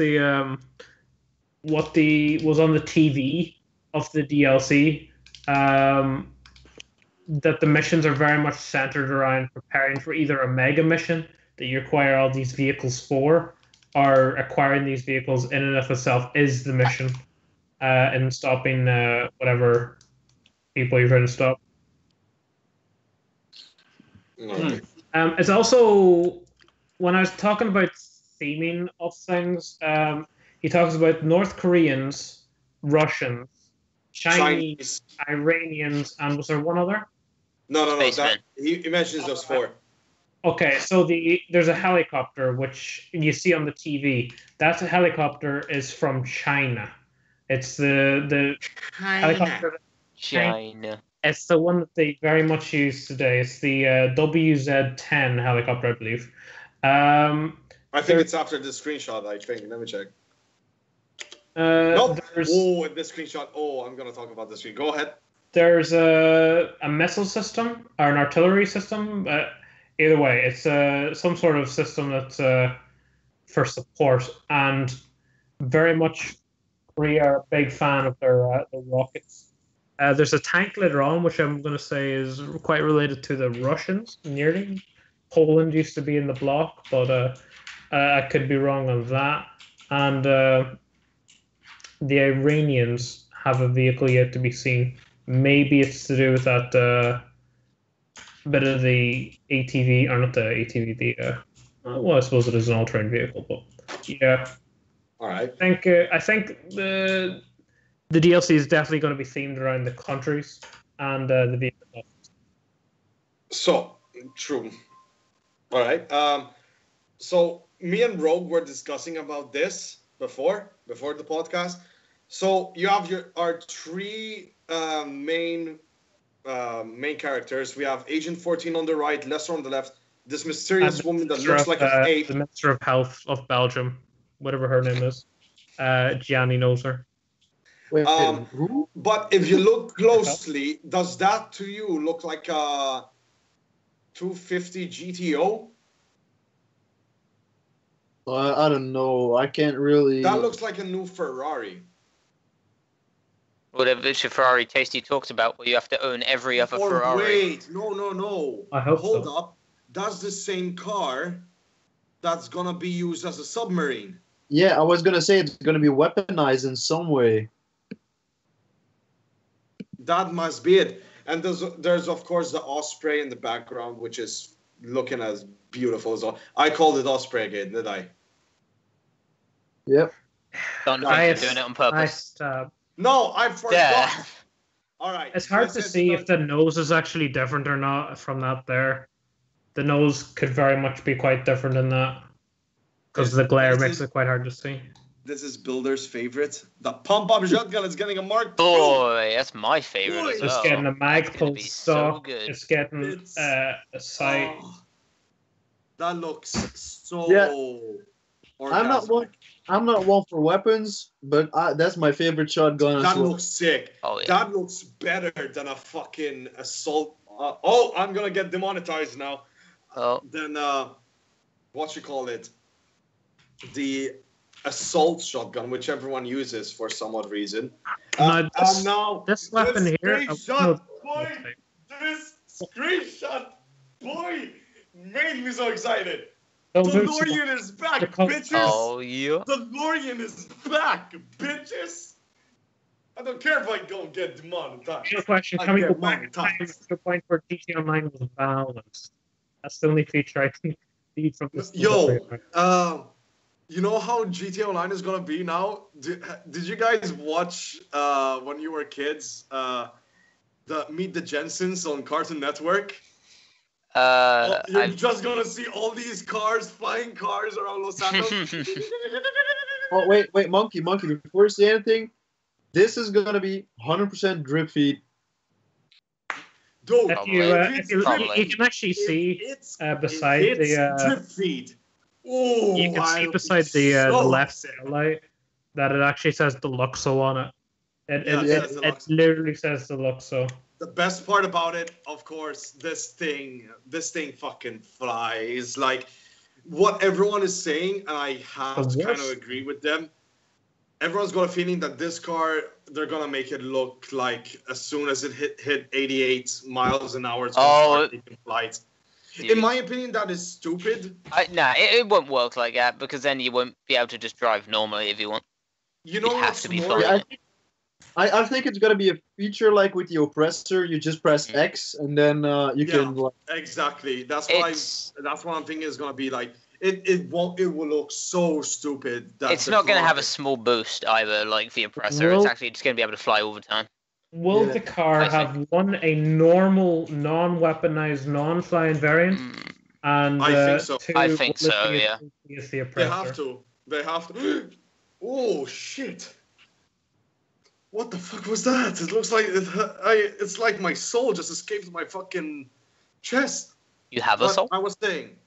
what was on the TV of the DLC, that the missions are very much centered around preparing for either a mega mission that you acquire all these vehicles for, or acquiring these vehicles in and of itself is the mission, and stopping whatever people you're trying to stop. It's also, when I was talking about theming of things, he talks about North Koreans, Russians, Chinese, Iranians, and was there one other? No. He mentions those 4. Okay, so there's a helicopter which you see on the TV. That helicopter is from China. It's the helicopter. China. It's the one that they very much use today. It's the WZ-10 helicopter, I believe. I think it's after the screenshot, I think. Let me check. Nope. Oh, this screenshot. Oh, I'm going to talk about this screen. Go ahead. There's a missile system or an artillery system. Either way, it's some sort of system that's for support, and very much We are a big fan of their rockets. There's a tank later on, which I'm going to say is quite related to the Russians, nearly. Poland used to be in the bloc, but I could be wrong on that. And the Iranians have a vehicle yet to be seen. Maybe it's to do with that bit of the ATV, or not the ATV, well, I suppose it is an all-terrain vehicle, but yeah. All right. I think the DLC is definitely going to be themed around the countries and the vehicle. So true. All right. So me and Rogue were discussing about this before the podcast. So you have our three main characters. We have Agent 14 on the right, Lester on the left. This mysterious woman that looks like an ape. The Minister of Health of Belgium, whatever her name is. Gianni knows her. Wait, who? But if you look closely, does that to you look like a 250 GTO? I don't know. I can't really. That looks like a new Ferrari. Whatever it's your Ferrari taste you talked about, where you have to own every other Or Ferrari. wait, no. I hope Hold so. up. That's the same car that's gonna be used as a submarine. Yeah, I was gonna say it's gonna be weaponized in some way. That must be it. And there's of course the Osprey in the background, which is looking as beautiful. So I called it Osprey again, did I? Yep. Don't think you're doing it on purpose. No, I forgot. Yeah. All right. It's hard to see if the nose is actually different or not from that there. The nose could very much be quite different in that. Because the glare makes it quite hard to see. This is Builder's favorite. The pump-up shotgun is getting a Mark II. Boy, that's my favorite as well. It's getting a Magpul be stock. so good. It's getting a sight. Oh, that looks so orgasmic. I'm not one for weapons, but that's my favorite shotgun. That looks sick. Oh, yeah. That looks better than a fucking assault. I'm gonna get demonetized now. Oh. Then what you call it? The assault shotgun, which everyone uses for some odd reason. Now this weapon here. This screenshot, boy, made me so excited. Don't do DeLorean is back, bitches. Oh, yeah. DeLorean is back, bitches. I don't care if I don't get demonetized. No question. Can we go back to the point where GTA Online was balanced? That's the only feature I think need from this. You know how GTA Online is gonna be now? Did you guys watch when you were kids the Meet the Jensens on Cartoon Network? You're just gonna see all these cars, flying cars around Los Santos. Oh wait, monkey! Before you say anything, this is gonna be 100% drip feed. Dude, you can actually see beside the drip feed. Oh, you can see beside the left light that it actually says Deluxo on it. It literally says Deluxo. The best part about it, of course, this thing fucking flies. Like, what everyone is saying, and I have to kind of agree with them. Everyone's got a feeling that this car, they're gonna make it look like as soon as it hit 88 miles an hour, it's gonna start taking flight. In my opinion, that is stupid. It won't work like that, because then you won't be able to just drive normally if you want. You know, it has to be fun. Yeah, I think it's gonna be a feature like with the oppressor. You just press X and then you can. Exactly. That's what I'm thinking is gonna be like. It will look so stupid. It's not gonna have a small boost either, like the oppressor. It's actually just gonna be able to fly all the time. Will the car have a normal, non-weaponized, non-flying variant? And I think so. I think so. Yeah. Is the oppressor. They have to. Oh shit. What the fuck was that? It looks like it's like my soul just escaped my fucking chest. You have a soul? I was saying,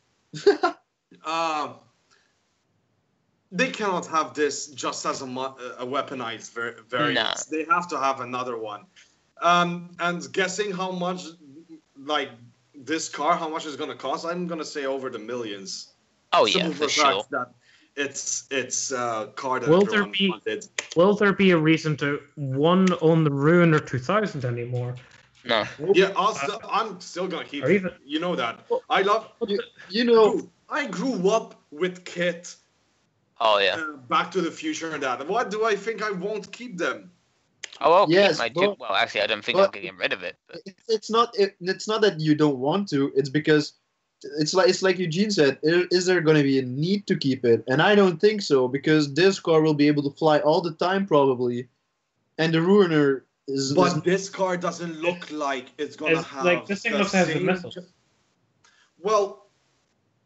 they cannot have this just as a weaponized variant. No. They have to have another one. And guessing how much, like this car, how much it's gonna cost? I'm gonna say over the millions. Oh yeah, for sure. it's a car that Will everyone there be- wanted. Will there be a reason to one own the Ruiner 2000 anymore? No. Yeah, I'm still gonna keep Or it. even- You know that. Well, I love. You know, Dude, I grew up with Kit, Oh yeah. Back to the Future, and that. Why do I think I won't keep them? Oh, I'll Yes, keep my but- well, actually, I don't think but- I'm getting rid of it. But it's not that you don't want to. It's because it's like Eugene said. Is there going to be a need to keep it? And I don't think so, because this car will be able to fly all the time probably, and the Ruiner is. But this car doesn't look like it's gonna have Like, this thing the looks like it has same- missiles. Well,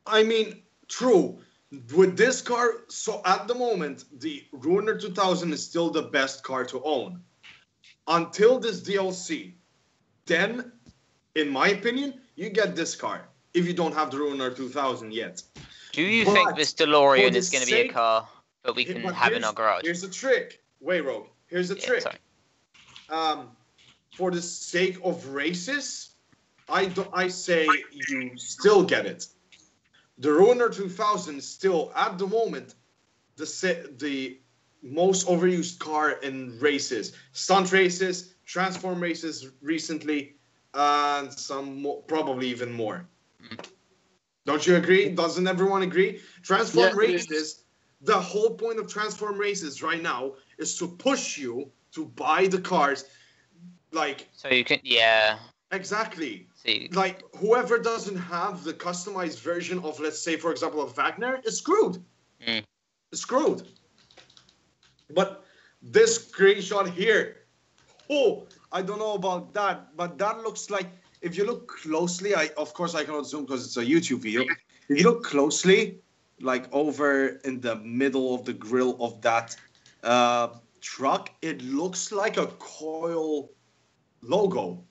I mean, true. With this car, so at the moment, the Ruiner 2000 is still the best car to own. Until this DLC, then, in my opinion, you get this car if you don't have the Ruiner 2000 yet. do you But think this DeLorean for is the going to be a sake- car that we can But have in here's- our garage? Here's the trick. Wait, Rogue. Here's the Yeah, trick. sorry. For the sake of races, I say you still get it. The Ruiner 2000 is still, at the moment, the most overused car in races. Stunt races, transform races recently, and some more, probably even more. Don't you agree? Doesn't everyone agree? Transform Yeah, it is. races, the whole point of transform races right now is to push you to buy the cars. Like, So you can, yeah. exactly. See, Like, whoever doesn't have the customized version of, let's say, for example, of Wagner is screwed. Mm. Is screwed. But this screenshot here, oh, I don't know about that, but that looks like, if you look closely, of course I cannot zoom because it's a YouTube video. If you look closely, like over in the middle of the grill of that truck, it looks like a coil logo.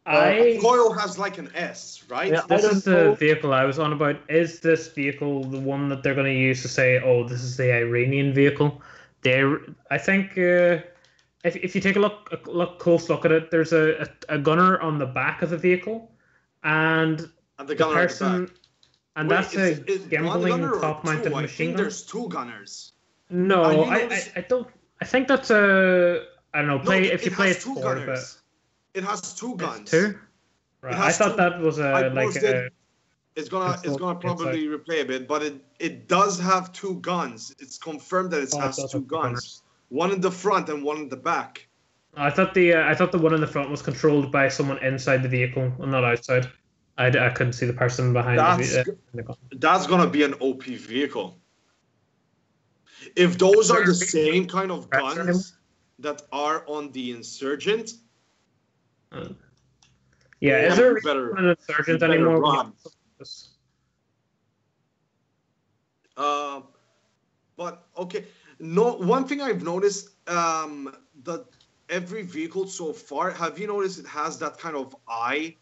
Coil has like an S, right? Yeah. This I don't is the know. vehicle I was on about. Is this vehicle the one that they're going to use to say, "Oh, this is the Iranian vehicle"? I think if you take a close look at it, there's a gunner on the back of the vehicle, and And the the gunner at the person, back. and Wait, that's is a it one gimbling gunner or top-mounted two? I machine think gun. there's two gunners. No, you I notice- don't. I think that's a. I don't know. No, If you play has it two forward, gunners. It has two but guns. it's two. Right. I has thought two. that was I a like posted- a. It's gonna Insult probably replay a bit, but it does have two guns. It's confirmed that it Oh, it has does two have two guns, gunners. one in the front and one in the back. I thought the one in the front was controlled by someone inside the vehicle and not outside. I couldn't see the person behind the gun. That's gonna be an OP vehicle. If those are the same kind of guns that are on the Insurgent, Yeah, Yeah, is there you better- an insurgent better anymore? run. But okay, no. One thing I've noticed, that every vehicle so far, have you noticed it has that kind of eye?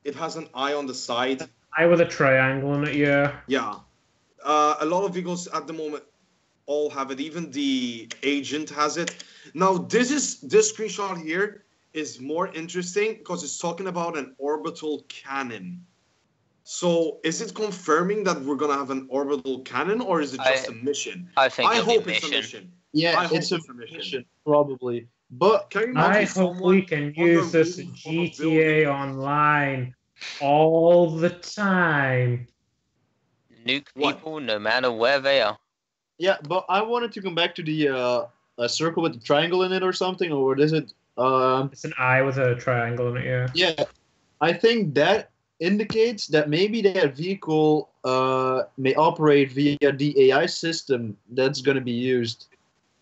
It has an eye on the side. Eye with a triangle in it, yeah. Yeah. A lot of vehicles at the moment all have it. Even the agent has it. Now, this screenshot here is more interesting because it's talking about an orbital cannon. So, is it confirming that we're gonna have an orbital cannon, or is it just a mission? I think I it'll be hope a it's a mission. mission. Yeah, I hope it's a it's a mission. mission probably. But Can you I imagine hope someone we can on the use this roof of a GTA building? Online all the time. Nuke What? people no matter where they are. yeah, but I wanted to come back to the circle with the triangle in it or something, or what is it? It's an eye with a triangle in it, yeah. Yeah, I think that indicates that maybe that vehicle may operate via the AI system that's going to be used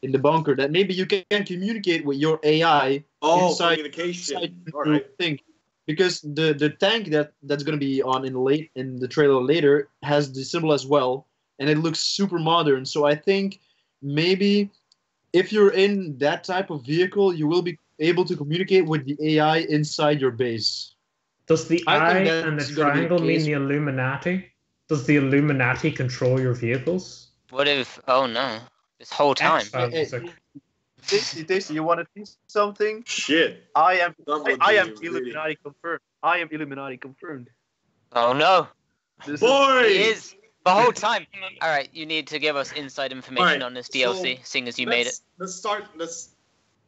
in the bunker. That maybe you can communicate with your AI Oh, inside communication. the All right. thing, because the tank that's going to be on in the trailer later has the symbol as well, and it looks super modern. So I think maybe if you're in that type of vehicle, you will be able to communicate with the AI inside your base. Does the I eye think and the that's gonna be the triangle mean case. the Illuminati? Does the Illuminati control your vehicles? What if? Oh no! This whole time. X-Files Hey, is like- Tasty, you want to see something? Shit. I am That would I be am really- Illuminati confirmed. I am Illuminati confirmed. Oh no! This Boy! He is. The whole time. All right, you need to give us inside information Alright, on this DLC, so seeing as you made it. Let's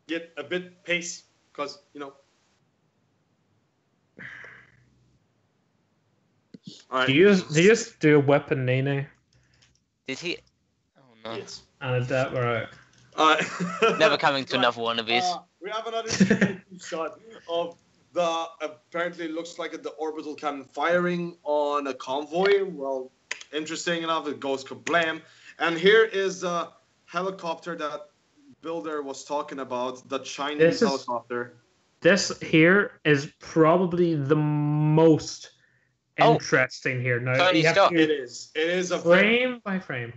get a bit pace, because All right. Do you just do a weapon Nene Did he? Oh no. Yes. and that right? Never coming to another one of these. We have another shot of the apparently looks like the orbital cannon firing on a convoy. Well, interesting enough, it goes kablam. And here is the helicopter that Builder was talking about, the Chinese helicopter. This here is probably the most interesting here. Now Tony you have Stark. to It is a frame by frame.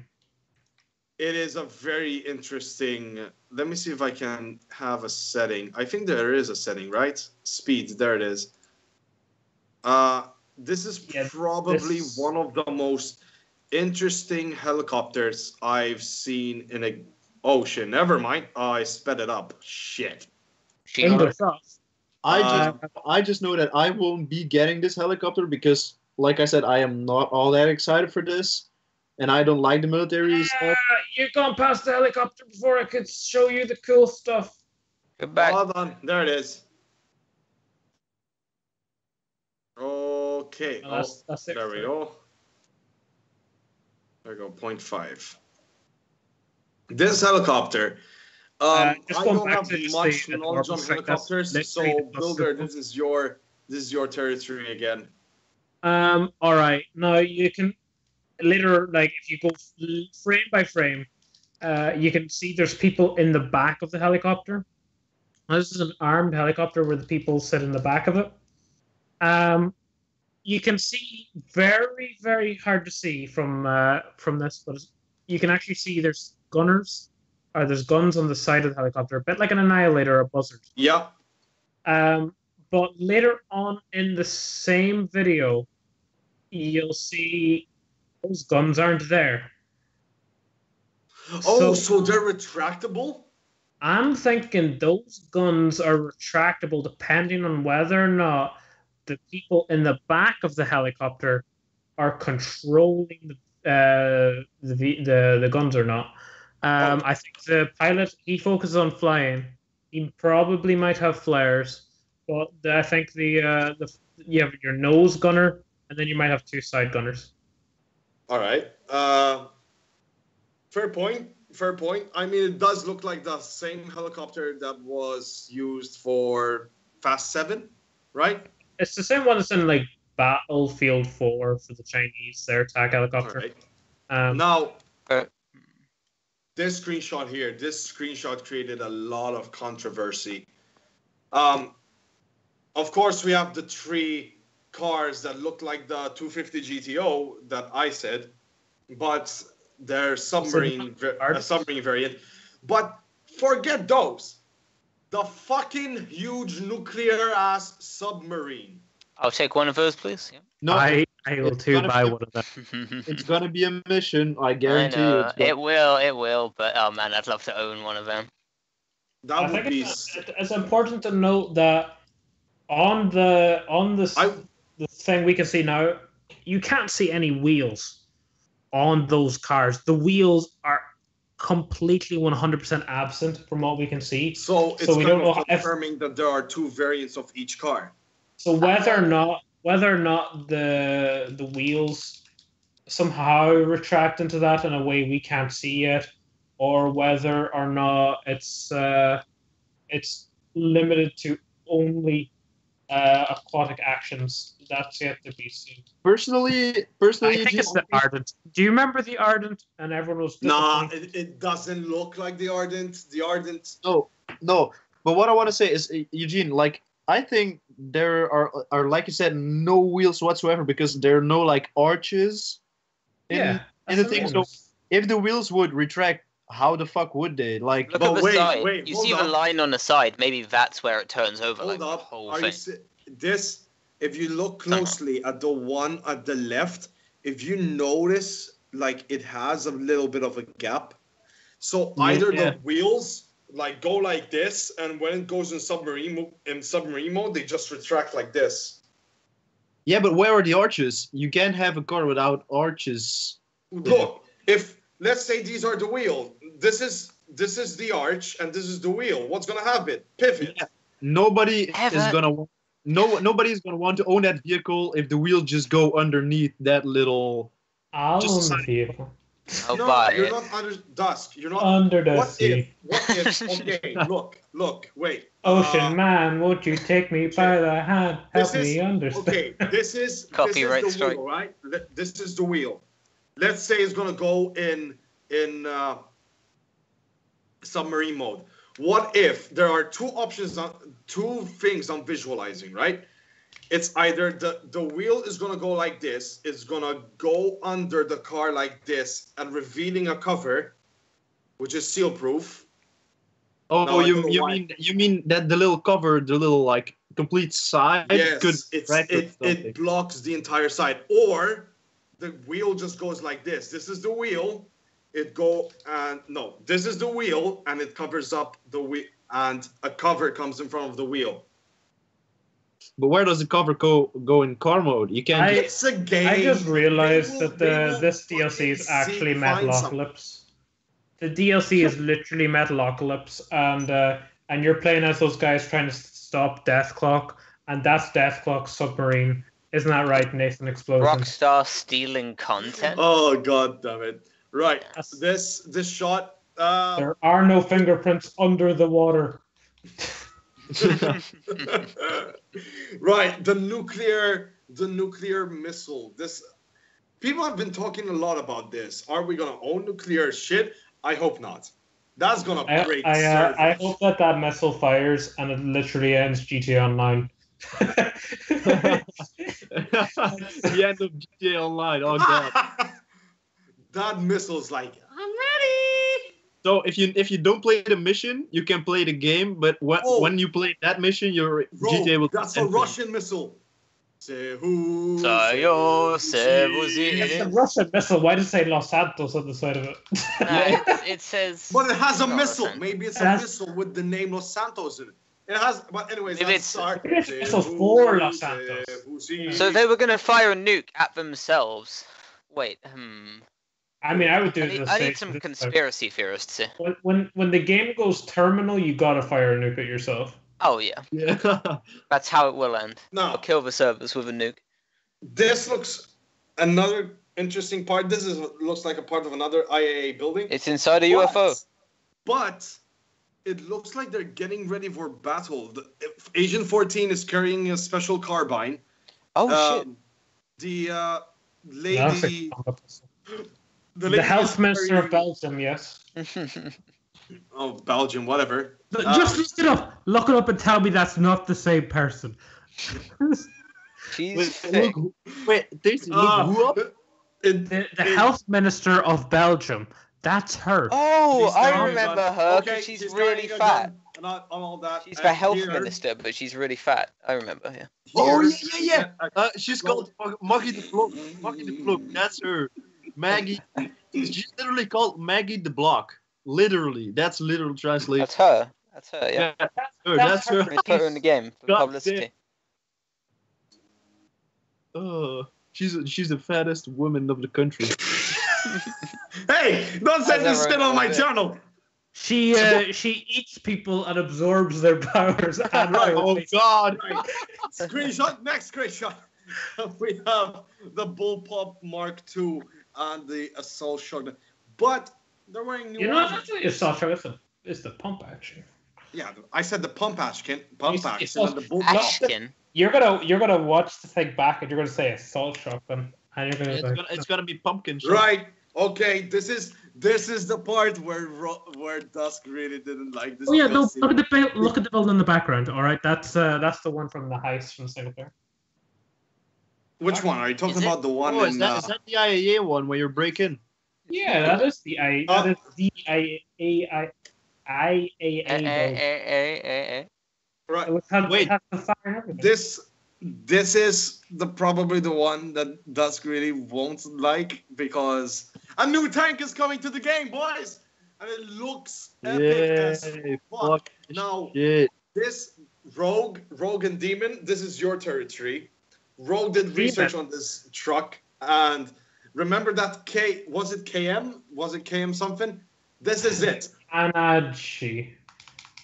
It is a very interesting. Let me see if I can have a setting. I think there is a setting, right? Speed. There it is. This is probably one of the most interesting helicopters I've seen in a. Oh shit! Never mind. I sped it up. Shit. Fingers crossed. I just know that I won't be getting this helicopter because, like I said, I am not all that excited for this, and I don't like the military stuff. You've gone past the helicopter before I could show you the cool stuff. Goodbye. Hold on. There it is. Okay. No, that's it. There we go. There we go. 0.5. This helicopter. I just going don't back have to much the knowledge on normal thing, that's helicopters, so literally the Builder, plus this is your territory again. All right. Now you can later, like if you go frame by frame, you can see there's people in the back of the helicopter. Now, this is an armed helicopter where the people sit in the back of it. You can see very, very hard to see from this, but you can actually see there's gunners. There's guns on the side of the helicopter, a bit like an Annihilator or a Buzzard. Yeah. But later on in the same video, you'll see those guns aren't there. Oh, so they're retractable? I'm thinking those guns are retractable depending on whether or not the people in the back of the helicopter are controlling the guns or not. I think the pilot, he focuses on flying. He probably might have flares, but I think you have your nose gunner, and then you might have two side gunners. All right. Fair point. Fair point. I mean, it does look like the same helicopter that was used for Fast 7, right? It's the same one that's in like Battlefield 4 for the Chinese, their attack helicopter. All right. Now, this screenshot created a lot of controversy. Of course, we have the three cars that look like the 250 GTO that I said, but they're submarine variant. But forget those. The fucking huge nuclear-ass submarine. I'll take one of those, please. Yeah. No, I will too buy one of them. it's gonna be a mission. I guarantee you. It will. But oh man, I'd love to own one of them. That would be. It's important to note that on the thing we can see now, you can't see any wheels on those cars. The wheels are completely 100% absent from what we can see. So it's we don't know confirming that there are two variants of each car. So whether or not the wheels somehow retract into that in a way we can't see yet, or whether or not it's limited to only aquatic actions, that's yet to be seen. Personally, I think it's the Ardent. Do you remember the Ardent? And everyone was Nah, it doesn't look like the Ardent. The Ardent. No. But what I want to say is, Eugene, like, I think there are like you said, no wheels whatsoever because there are no like arches in the thing. So if the wheels would retract, how the fuck would they? Like, look at the side. You see the line on the side. Maybe that's where it turns over. Hold like up. The whole thing. This, if you look closely at the one at the left, if you notice, like it has a little bit of a gap. So either the wheels like go like this, and when it goes in submarine mode, they just retract like this. Yeah, but where are the arches? You can't have a car without arches. look, if let's say these are the wheel, this is the arch, and this is the wheel. What's gonna happen? Pivot. Yeah. Nobody Ever. is gonna nobody's gonna want to own that vehicle if the wheel just go underneath that little. I'll Just own the sign- vehicle. I'll No, buy you're it. not under dusk. You're not Under the what sea. if? Okay, look, wait. Ocean man, won't you take me by the hand? Help This is- me understand. Okay, this is Copyright the strike. wheel, right? This is the wheel. Let's say it's gonna go in submarine mode. What if there are two options, two things I'm visualizing, right? It's either the wheel is gonna go like this, it's gonna go under the car like this, and revealing a cover, which is seal proof. Oh, No, I don't know you why. mean that the little cover, the little like complete side Yes, could crack or something. it blocks the entire side, or the wheel just goes like this. This is the wheel. This is the wheel, and it covers up the wheel, and a cover comes in front of the wheel. But where does the cover go in car mode? You can't. It's a game. I just realized They that will this fucking DLC is actually find some- Metalocalypse. The DLC is literally Metalocalypse, and you're playing as those guys trying to stop Deathclock, and that's Deathclock's submarine. Isn't that right, Nathan Explosion? Rockstar stealing content. Oh god damn it! Right, Yes. this shot. There are no fingerprints under the water. Right, the nuclear missile. This people have been talking a lot about this. Are we gonna own nuclear shit? I hope not. That's gonna break I servers. hope that missile fires and it literally ends GTA Online. The end of GTA Online. Oh god. That missile's like, I'm ready. So if you don't play the mission, you can play the game. But when you play that mission, your Bro, GTA will. that's a Russian missile. Sehu, Sayo, Sevuzi. It's a Russian missile. Why does it say Los Santos on the side of it? It says. But it has a Not missile. Los Maybe it's a That's- missile with the name Los Santos in it. It has, but anyways, Maybe let's start. Maybe it's a missile for Los Santos. So they were gonna fire a nuke at themselves. Wait, I mean, I would do I it need, the I same. need some conspiracy theorists here. When the game goes terminal, you gotta fire a nuke at yourself. Oh yeah, Yeah. that's how it will end. Now, I'll kill the servers with a nuke. this looks another interesting part. Looks like a part of another IAA building. It's inside a UFO. But it looks like they're getting ready for battle. Agent 14 is carrying a special carbine. Oh shit! The lady, The lady health is minister of carrying- Belgium, yes. Oh, Belgium, whatever. Just look it up. Look it up and tell me that's not the same person. She's Wait, thick. Daisy, look who up? The health minister of Belgium. That's her. Oh, She's I carrying a remember gun. her Okay, because she's carrying really a fat. gun, Not on all that. She's the health Here- minister, but she's really fat. I remember. Yeah. Oh here- yeah. She's called Maggie the Block. Maggie the Block. That's her. Maggie. She's literally called Maggie the Block. Literally, that's literal translation. That's her. That's her. Yeah. That's her. That's her. Let's put her in the game for God publicity. She's the fattest woman of the country. Hey, don't say How's this that shit right? on my Okay. channel. She eats people and absorbs their powers. And Right. Oh God. Right. Screenshot. Next screenshot. We have the Bullpup Mark II and the Assault Shotgun. But they're wearing new You know, armor. that's what it's not sure. It's the pump action. Yeah, I said the pump action. Pump You- action. you- And the Bullpup. Ashkin. You're gonna watch the thing back and you're gonna say assault shotgun and you're gonna It's gonna be pumpkin. shot. Right. Okay. This is the part where Dusk really didn't like this. Oh yeah, no, cutscene. look at the building in the background. All right, that's the one from the heist from single player. Which one are you talking Is it- about? The one Oh, is in that the IAA one where you're breaking? Yeah, that is the IAA build. right? Wait. It has the fire and everything. This is probably the one that Dusk really won't like because a new tank is coming to the game, boys, and it looks epic as Yay, fuck. fuck Now shit. this Rogue and Demon, this is your territory. Rogue did research on this truck, and Remember that was it KM? Was it KM something? This is it. Anachi.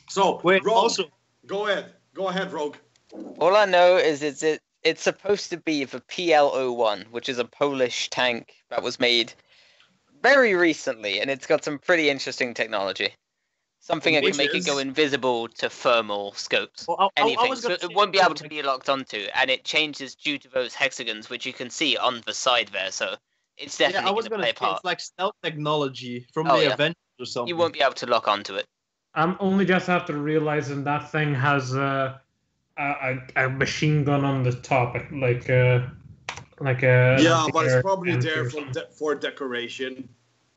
So, Wait, Rogue, also, go ahead, Rogue. All I know is it's supposed to be the PL01, which is a Polish tank that was made very recently, and it's got some pretty interesting technology. Something that can Which make it go is? invisible to thermal scopes. well, I Anything. was So gonna it say won't be able to be locked onto, and it changes due to those hexagons, which you can see on the side there. So it's definitely yeah, I was going to gonna play say a part. it's like stealth technology from Oh, the yeah. Avengers or something. You won't be able to lock onto it. I'm only just after realizing that thing has a machine gun on the top, like a Yeah, but it's anti-air probably canopy there or for something. for decoration.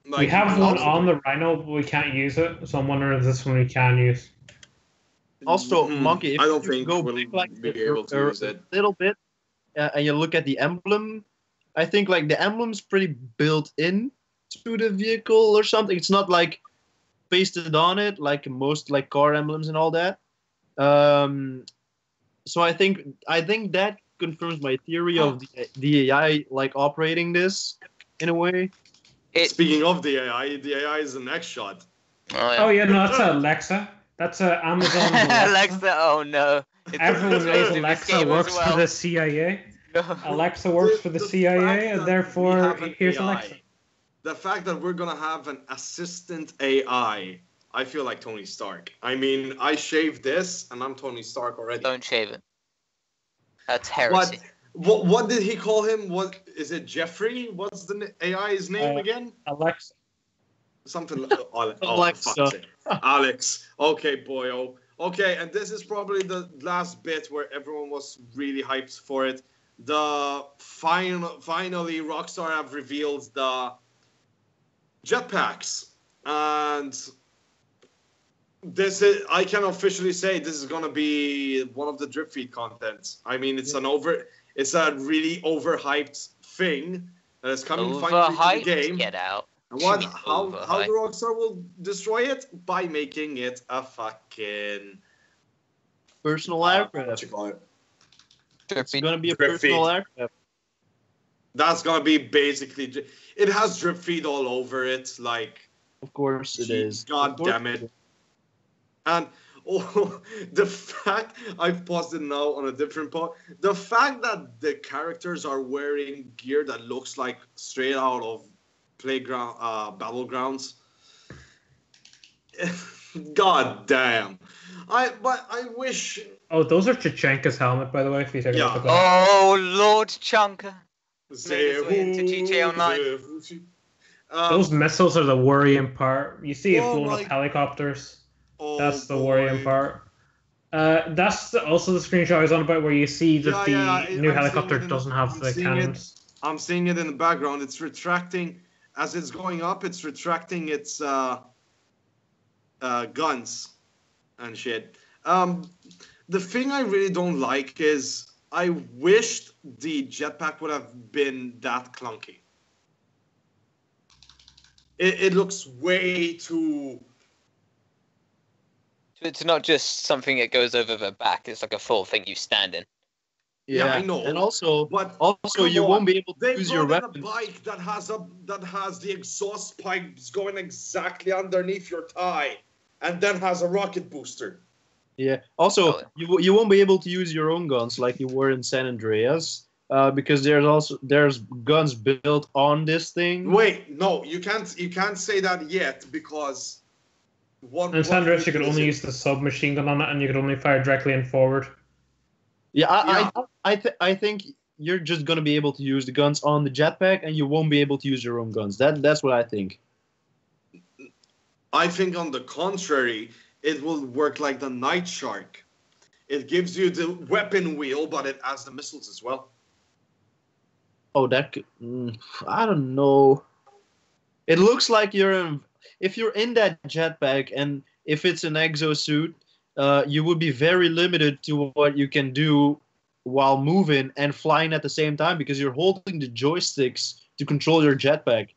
We Like, have you can one also- on the Rhino, but we can't use it. So I'm wondering if this one we can use. Also, Hmm, Monkey, if I don't you think go we'll back like be able to use it. a little bit, and you look at the emblem, I think like the emblem's pretty built in to the vehicle or something. It's not like pasted on it like most like car emblems and all that. So I think that confirms my theory of the AI like operating this in a way. Speaking of the AI is the next shot. Oh yeah, no, that's Alexa. That's Amazon Alexa. Alexa, oh no. It's Everyone knows in this Alexa game as works well. for the CIA. No. Alexa works for the fact CIA, and that we therefore have an here's AI, Alexa. The fact that we're gonna have an assistant AI, I feel like Tony Stark. I mean, I shaved this, and I'm Tony Stark already. Don't shave it. That's heresy. What did he call him? What is it? Jeffrey? What's the AI's name again? Alexa. Something. Oh, Alexa. fuck's sake. Alex. Okay, boyo. Okay, and this is probably the last bit where everyone was really hyped for it. Finally, Rockstar have revealed the jetpacks, and I can officially say this is gonna be one of the drip feed contents. I mean, it's a really overhyped thing that is coming finally to the game. Get out. And how the Rockstar will destroy it? By making it a fucking Personal aircraft. what you call it? It's gonna be a Drip personal feed. aircraft. That's gonna be basically. It has drip feed all over it. Like, Of course it is. God damn it! And the fact I've paused it now on a different part. The fact that the characters are wearing gear that looks like straight out of playground battlegrounds. God damn! I wish. Oh, those are Chichenka's helmet, by the way. If you take a look at that. Oh, Lord Chunka. Say his way into GTA Online. Those missiles are the worrying part. You see it Oh blowing my- up helicopters. Oh, That's the boy. worrying part. That's also the screenshot I was on about where you see that the new I'm helicopter seeing it doesn't have the cannons. I'm seeing it in the background. It's retracting as it's going up. It's retracting its guns and shit. The thing I really don't like is I wished the jetpack would have been that clunky. It looks way too. It's not just something that goes over the back. It's like a full thing you stand in. Yeah, I know. And also But you won't be able to they use your brought in weapons. a bike that has the exhaust pipes going exactly underneath your thigh, and then has a rocket booster. Yeah. Also, Oh. you won't be able to use your own guns like you were in San Andreas, because there's guns built on this thing. Wait, no, you can't say that yet because In San Andreas, you could only use the submachine gun on it, and you could only fire directly and forward. Yeah, I think you're just gonna be able to use the guns on the jetpack, and you won't be able to use your own guns. That's what I think. I think on the contrary, it will work like the Night Shark. It gives you the weapon wheel, but it has the missiles as well. Oh, that could, I don't know. It looks like if you're in that jetpack, and if it's an exosuit, you would be very limited to what you can do while moving and flying at the same time because you're holding the joysticks to control your jetpack.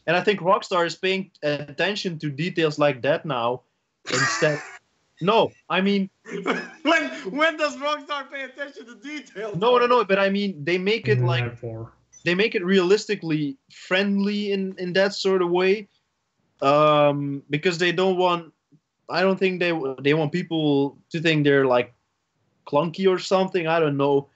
And I think Rockstar is paying attention to details like that now. Instead, no, I mean, when does Rockstar pay attention to details? no. But I mean, they make it like Never. they make it realistically friendly in that sort of way, because they don't want. I don't think they want people to think they're like clunky or something. I don't know.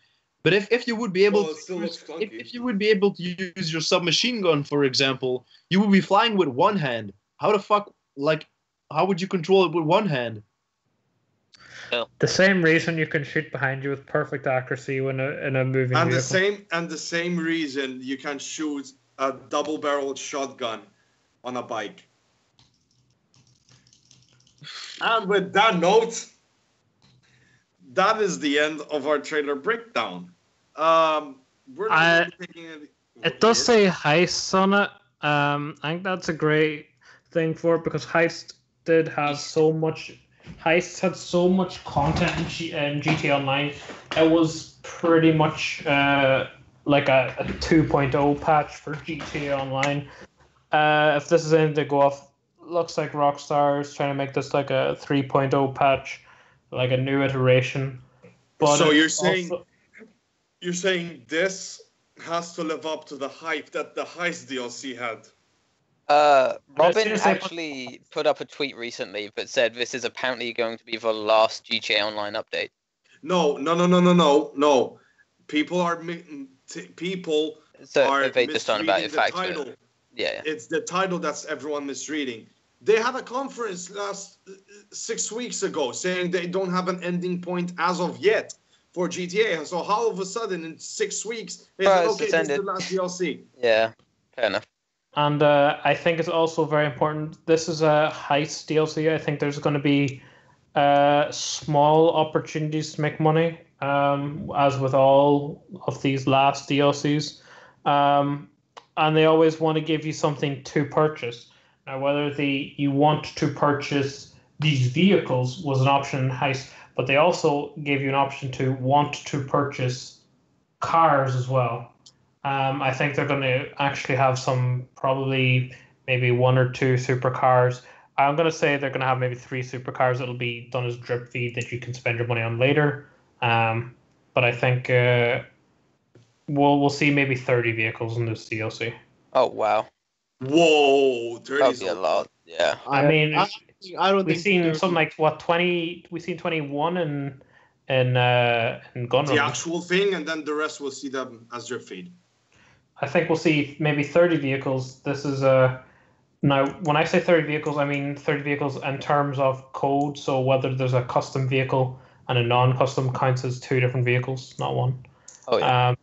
But if you would be able Well, it still looks clunky. if you would be able to use your submachine gun, for example, you would be flying with one hand. How the fuck, like, how would you control it with one hand? The same reason you can shoot behind you with perfect accuracy when in a moving And vehicle. the same reason you can shoot a double-barreled shotgun on a bike. And with that note, that is the end of our trailer breakdown. We're not really taking any. It does say Heist on it. I think that's a great thing for it because Heist did have so much. Heist had so much content in GTA Online. It was pretty much like a 2.0 patch for GTA Online. If this is anything to go off, looks like Rockstar is trying to make this like a 3.0 patch, like a new iteration. But so you're saying this has to live up to the hype that the Heist DLC had? Robin actually put up a tweet recently that said this is apparently going to be the last GTA Online update. No. People are they just talking about misreading it the facts, title. Yeah. It's the title that's everyone misreading. They had a conference last 6 weeks ago saying they don't have an ending point as of yet for GTA. And so all of a sudden in 6 weeks, they said, okay, this is the last DLC. Yeah, fair enough. And I think it's also very important. This is a Heist DLC. I think there's going to be small opportunities to make money, as with all of these last DLCs. And they always want to give you something to purchase. Now, whether you want to purchase these vehicles was an option in Heist, but they also gave you an option to want to purchase cars as well. I think they're going to actually have some, probably maybe 1 or 2 supercars. I'm going to say they're going to have maybe 3 supercars that'll be done as drip feed that you can spend your money on later. But I think we'll see maybe 30 vehicles in this DLC. Oh, wow. Whoa, 30 That'd be a lot. Yeah. I mean, I don't we've think seen 30. something like, what, 20? We've seen 21 in Gun the Run. actual thing, and then the rest will see them as drip feed. I think we'll see maybe 30 vehicles. This is now, when I say 30 vehicles, I mean 30 vehicles in terms of code. So whether there's a custom vehicle and a non-custom counts as 2 different vehicles, not 1. Oh, yeah.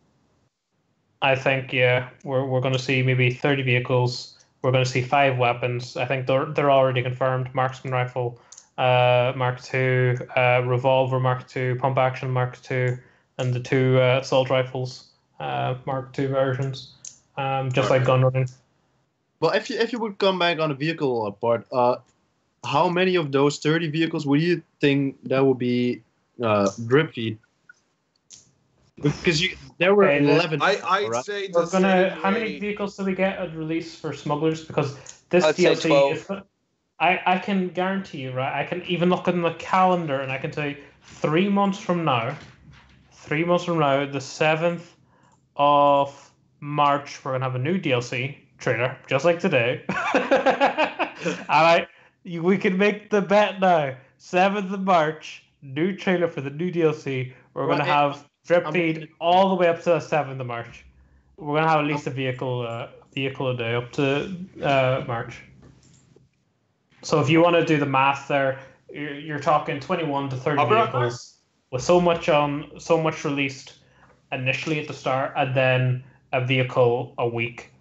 I think, we're going to see maybe 30 vehicles. We're going to see 5 weapons. I think they're already confirmed. Marksman rifle, Mark II, revolver Mark II, pump action Mark II, and the 2 assault rifles. Mark II versions, just like gun running. Well, if you would come back on the vehicle part, how many of those 30 vehicles would you think that would be drip feed? Because there were 11. I'd say we're gonna. How many vehicles do we get at release for smugglers? Because this I'd say DLC is. I can guarantee you, right? I can even look in the calendar and I can tell you 3 months from now, the 7th of March, we're gonna have a new DLC trailer, just like today. All right, we can make the bet now. 7th of March, new trailer for the new DLC. We're gonna have drip feed all the way up to the 7th of March. We're gonna have at least a vehicle a day up to March. So if you want to do the math there, you're talking 21 to 30 vehicles with so much released initially at the start, and then a vehicle a week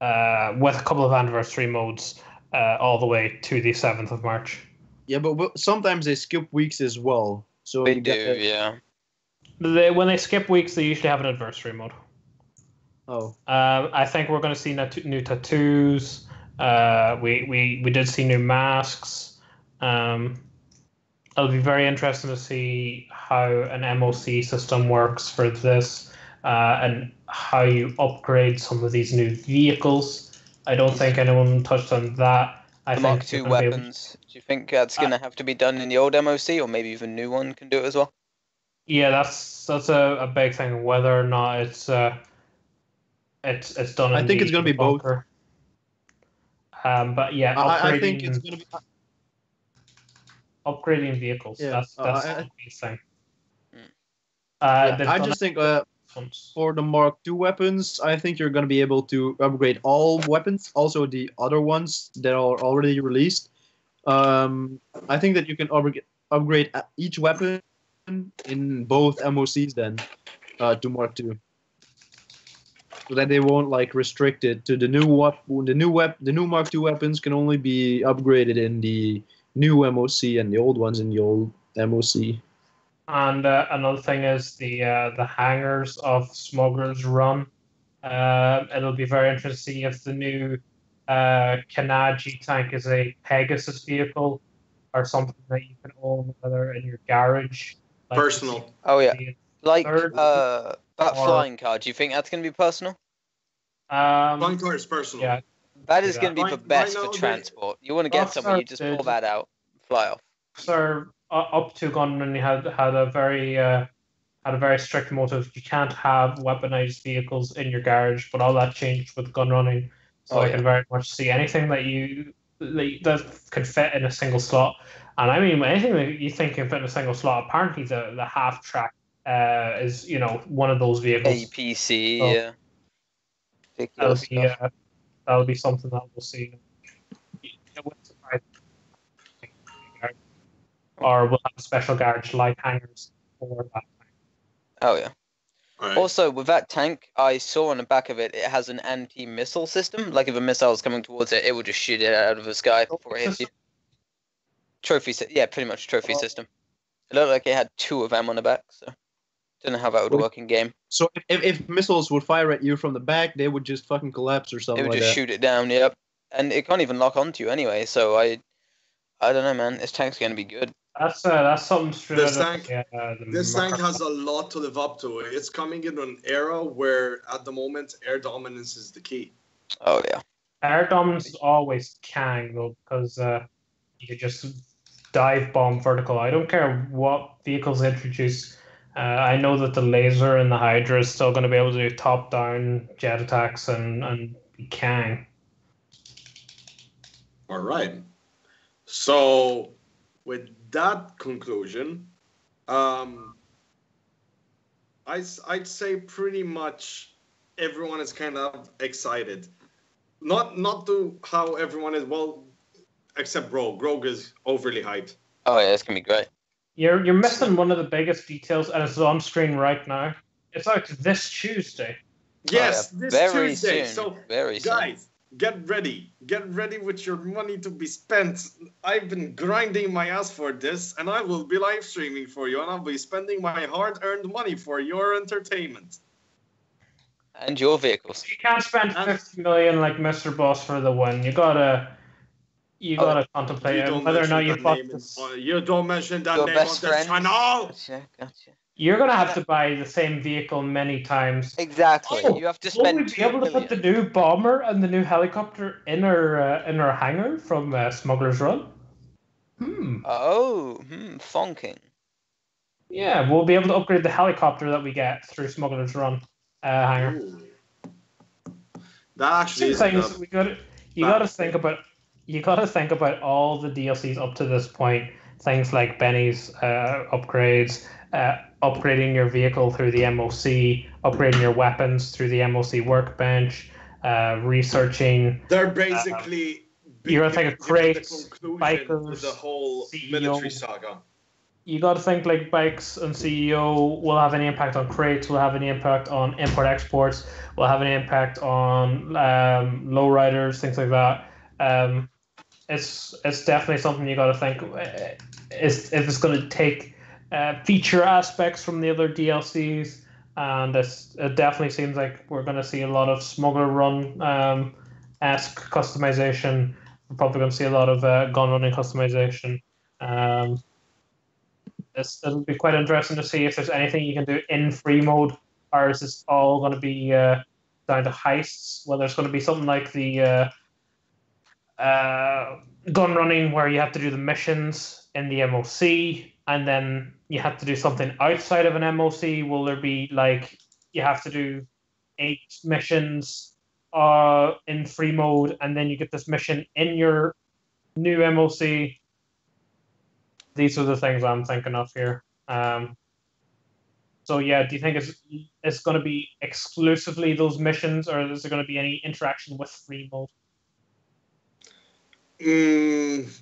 with a couple of anniversary modes all the way to the 7th of March. Yeah, but sometimes they skip weeks as well. So They do, yeah. When they skip weeks, they usually have an adversary mode. Oh. I think we're going to see new tattoos. We did see new masks. It'll be very interesting to see how an MOC system works for this, and how you upgrade some of these new vehicles. I don't think anyone touched on that. The Mark II weapons. Do you think that's going to have to be done in the old MOC, or maybe even new one can do it as well? Yeah, that's a big thing. Whether or not it's It's done. I in think the it's gonna be both. bunker. But yeah, I think it's gonna be. upgrading vehicles. Yeah, That's I- the main thing. Yeah, They've I done just think once. for the Mark II weapons, I think you're going to be able to upgrade all weapons, also the other ones that are already released. I think that you can upgrade each weapon in both MOCs then to Mark II, so that they won't like restrict it to the new Mark II weapons can only be upgraded in the new MOC and the old ones in the old MOC. And another thing is the hangars of Smuggler's Run. It'll be very interesting to see if the new Kanaji tank is a Pegasus vehicle or something that you can own, whether in your garage. Like Personal. Oh yeah, like third, that or- flying car. Do you think that's gonna be personal? Flying car is personal. Yeah, That is Yeah. going to be the Right best now, for they- transport. You want to get somewhere, you just pull that out, fly off. so up to Gunrun, you had a very strict motive. You can't have weaponized vehicles in your garage, but all that changed with gun running. So Oh, I yeah. can very much see anything that can fit in a single slot. And I mean, anything that you think can fit in a single slot. Apparently, the half track is one of those vehicles. APC, Oh. yeah. Ridiculous stuff. That'll be something that we'll see. It wouldn't surprise me. Or we'll have special garage light hangers for that. Oh yeah. All right. Also, with that tank, I saw on the back of it, it has an anti-missile system. Like if a missile is coming towards it, it will just shoot it out of the sky before it hits you. Yeah, pretty much trophy system. It looked like it had 2 of them on the back, so don't know how that would work in game. So if missiles would fire at you from the back, they would just fucking collapse or It something would like just that. shoot it down, yep. And it can't even lock onto you anyway, so I don't know, man. This tank's gonna be good. That's something straight This out tank- of the This Mark- tank has a lot to live up to. It's coming in an era where, at the moment, air dominance is the key. Oh yeah. Air dominance is always Kang though, because you just dive bomb vertical. I don't care what vehicles introduce. I know that the laser and the Hydra is still going to be able to do top down jet attacks and be Kang. All right. So, with that conclusion, I'd say pretty much everyone is kind of excited. Not to how everyone is, well, except Rogue. Rogue is overly hyped. Oh yeah, it's gonna be great. You're missing one of the biggest details, and it's on screen right now. It's out this Tuesday. Yes, Oh, yeah. this Very Tuesday. soon. So, Very soon. guys, get ready. Get ready with your money to be spent. I've been grinding my ass for this, and I will be live streaming for you, and I'll be spending my hard-earned money for your entertainment. And your vehicles. You can't spend 50 million like Mr. Boss for the win. You gotta contemplate You it, don't whether or mention not you that bought name this. you don't mention that Your name best on this friend. channel. Gotcha. You're gonna have to buy the same vehicle many times. Exactly. Oh, You have to Will we spend be 2 able to put the million. new bomber and the new helicopter in our hangar from Smuggler's Run? Oh, fonking. Yeah, we'll be able to upgrade the helicopter that we get through Smuggler's Run hangar. Ooh. That actually Two is things you gotta think about all the DLCs up to this point. Things like Benny's upgrades, upgrading your vehicle through the MOC, upgrading your weapons through the MOC workbench, researching. They're basically you gotta think of crates, the conclusion bikers, to the whole CEO. military saga. You got to think like bikes and CEO will have any impact on crates, will have any impact on import exports, will have any impact on lowriders, things like that. It's definitely something you got to think if it's going to take feature aspects from the other DLCs, and it definitely seems like we're going to see a lot of Smuggler Run esque customization. We're probably going to see a lot of gun running customization. It'll be quite interesting to see if there's anything you can do in free mode, or is this all going to be down to heists? Whether it's going to be something like the gun running, where you have to do the missions in the MOC, and then you have to do something outside of an MOC. Will there be like you have to do 8 missions in free mode, and then you get this mission in your new MOC. These are the things I'm thinking of here. So yeah, do you think it's going to be exclusively those missions, or is there going to be any interaction with free mode? Because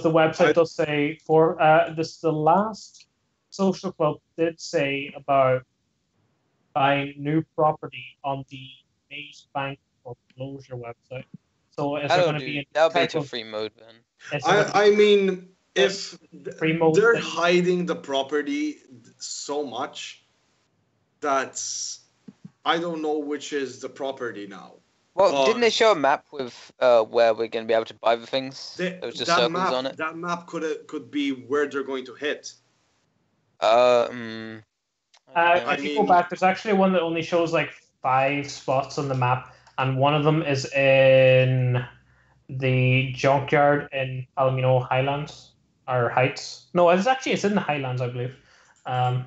the website does say the last social club did say about buying new property on the Maze Bank foreclosure website. So is there going to be that'll be to free mode then? I mean, if free mode they're thing? hiding the property so much that I don't know which is the property now. Well, didn't they show a map with where we're going to be able to buy the things? There was just circles map, on it. That map could be where they're going to hit. If you go back, there's actually one that only shows like 5 spots on the map, and one of them is in the junkyard in Palomino Highlands or Heights. No, it's in the Highlands, I believe. Yeah,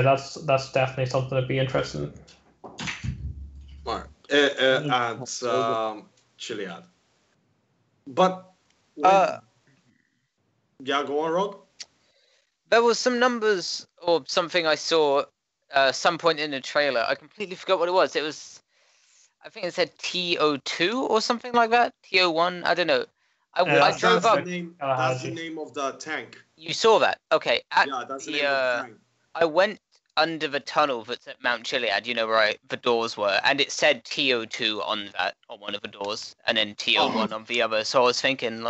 that's definitely something that'd be interesting. Right. At Chiliad. But yeah, go on, Rogue. There was some numbers or something I saw some point in the trailer. I completely forgot what it was. I think it said TO2 or something like that. TO1, I don't know. I drove up. That's the name of the tank. You saw that? Okay. Yeah, that's the name of the tank. I went under the tunnel that's at Mount Chiliad, where the doors were, and it said TO2 on one of the doors, and then TO1 on the other. So I was thinking,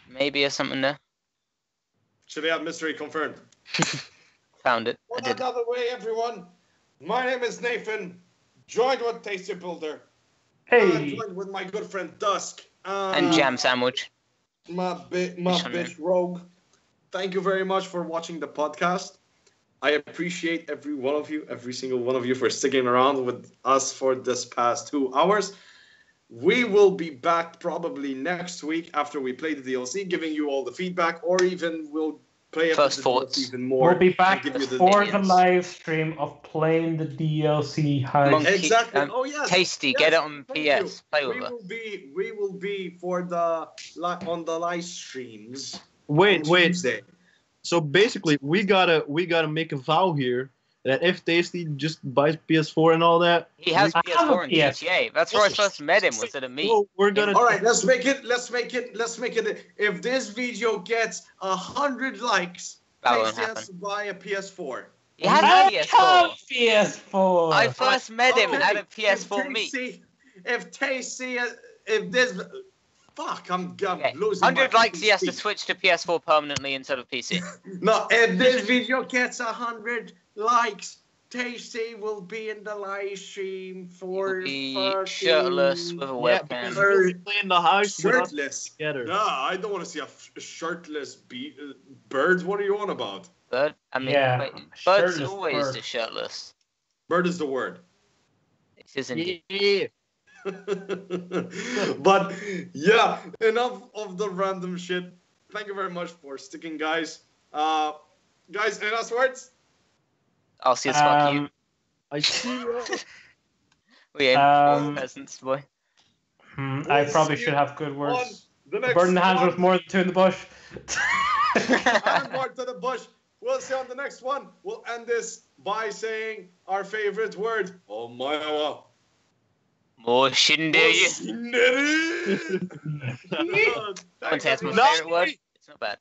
maybe there's something there. Chiliad mystery confirmed. Found it. Well, another way, everyone. My name is Nathan. Joined with Tasty Builder. Hey. Joined with my good friend Dusk. And Jam Sandwich. My bitch Rogue. Thank you very much for watching the podcast. I appreciate every single one of you for sticking around with us for this past 2 hours. We will be back probably next week after we play the DLC, giving you all the feedback, or even we'll play First thoughts. even more. We'll be back for the live stream of playing the DLC. Exactly. Oh yes. Tasty. Yes. Get it on PS. Play with it. We will be on the live streams. Wait. Tuesday. So basically, we gotta make a vow here that if Tasty just buys PS4 and all that, he has PS4 and GTA. That's where I first met him. Was at a meet. So we're gonna. All right, let's make it. If this video gets 100 likes, Tasty has to buy a PS4. He had a PS4. I first met him at a PS4 meet. If this. Fuck, I'm losing 100 likes, he has to switch to PS4 permanently instead of PC. No, if this video gets 100 likes, Tasty will be in the live stream for shirtless with a webcam. We're playing the house shirtless together. No, I don't want to see a shirtless bird. What are you on about? Bird? I mean, bird's always the shirtless. Bird is the word. It is indeed. Yeah. But yeah, enough of the random shit. Thank you very much for sticking, guys. Guys, any last words? I'll see you. Fuck you. I see you. We aim for peasants, boy. I probably should have good words. The bird in the hand was more than 2 in the bush. And more to the bush. We'll see you on the next one. We'll end this by saying our favorite word. Oh my Allah. More shindere. More shindere. Want to ask my favorite word? It's not bad.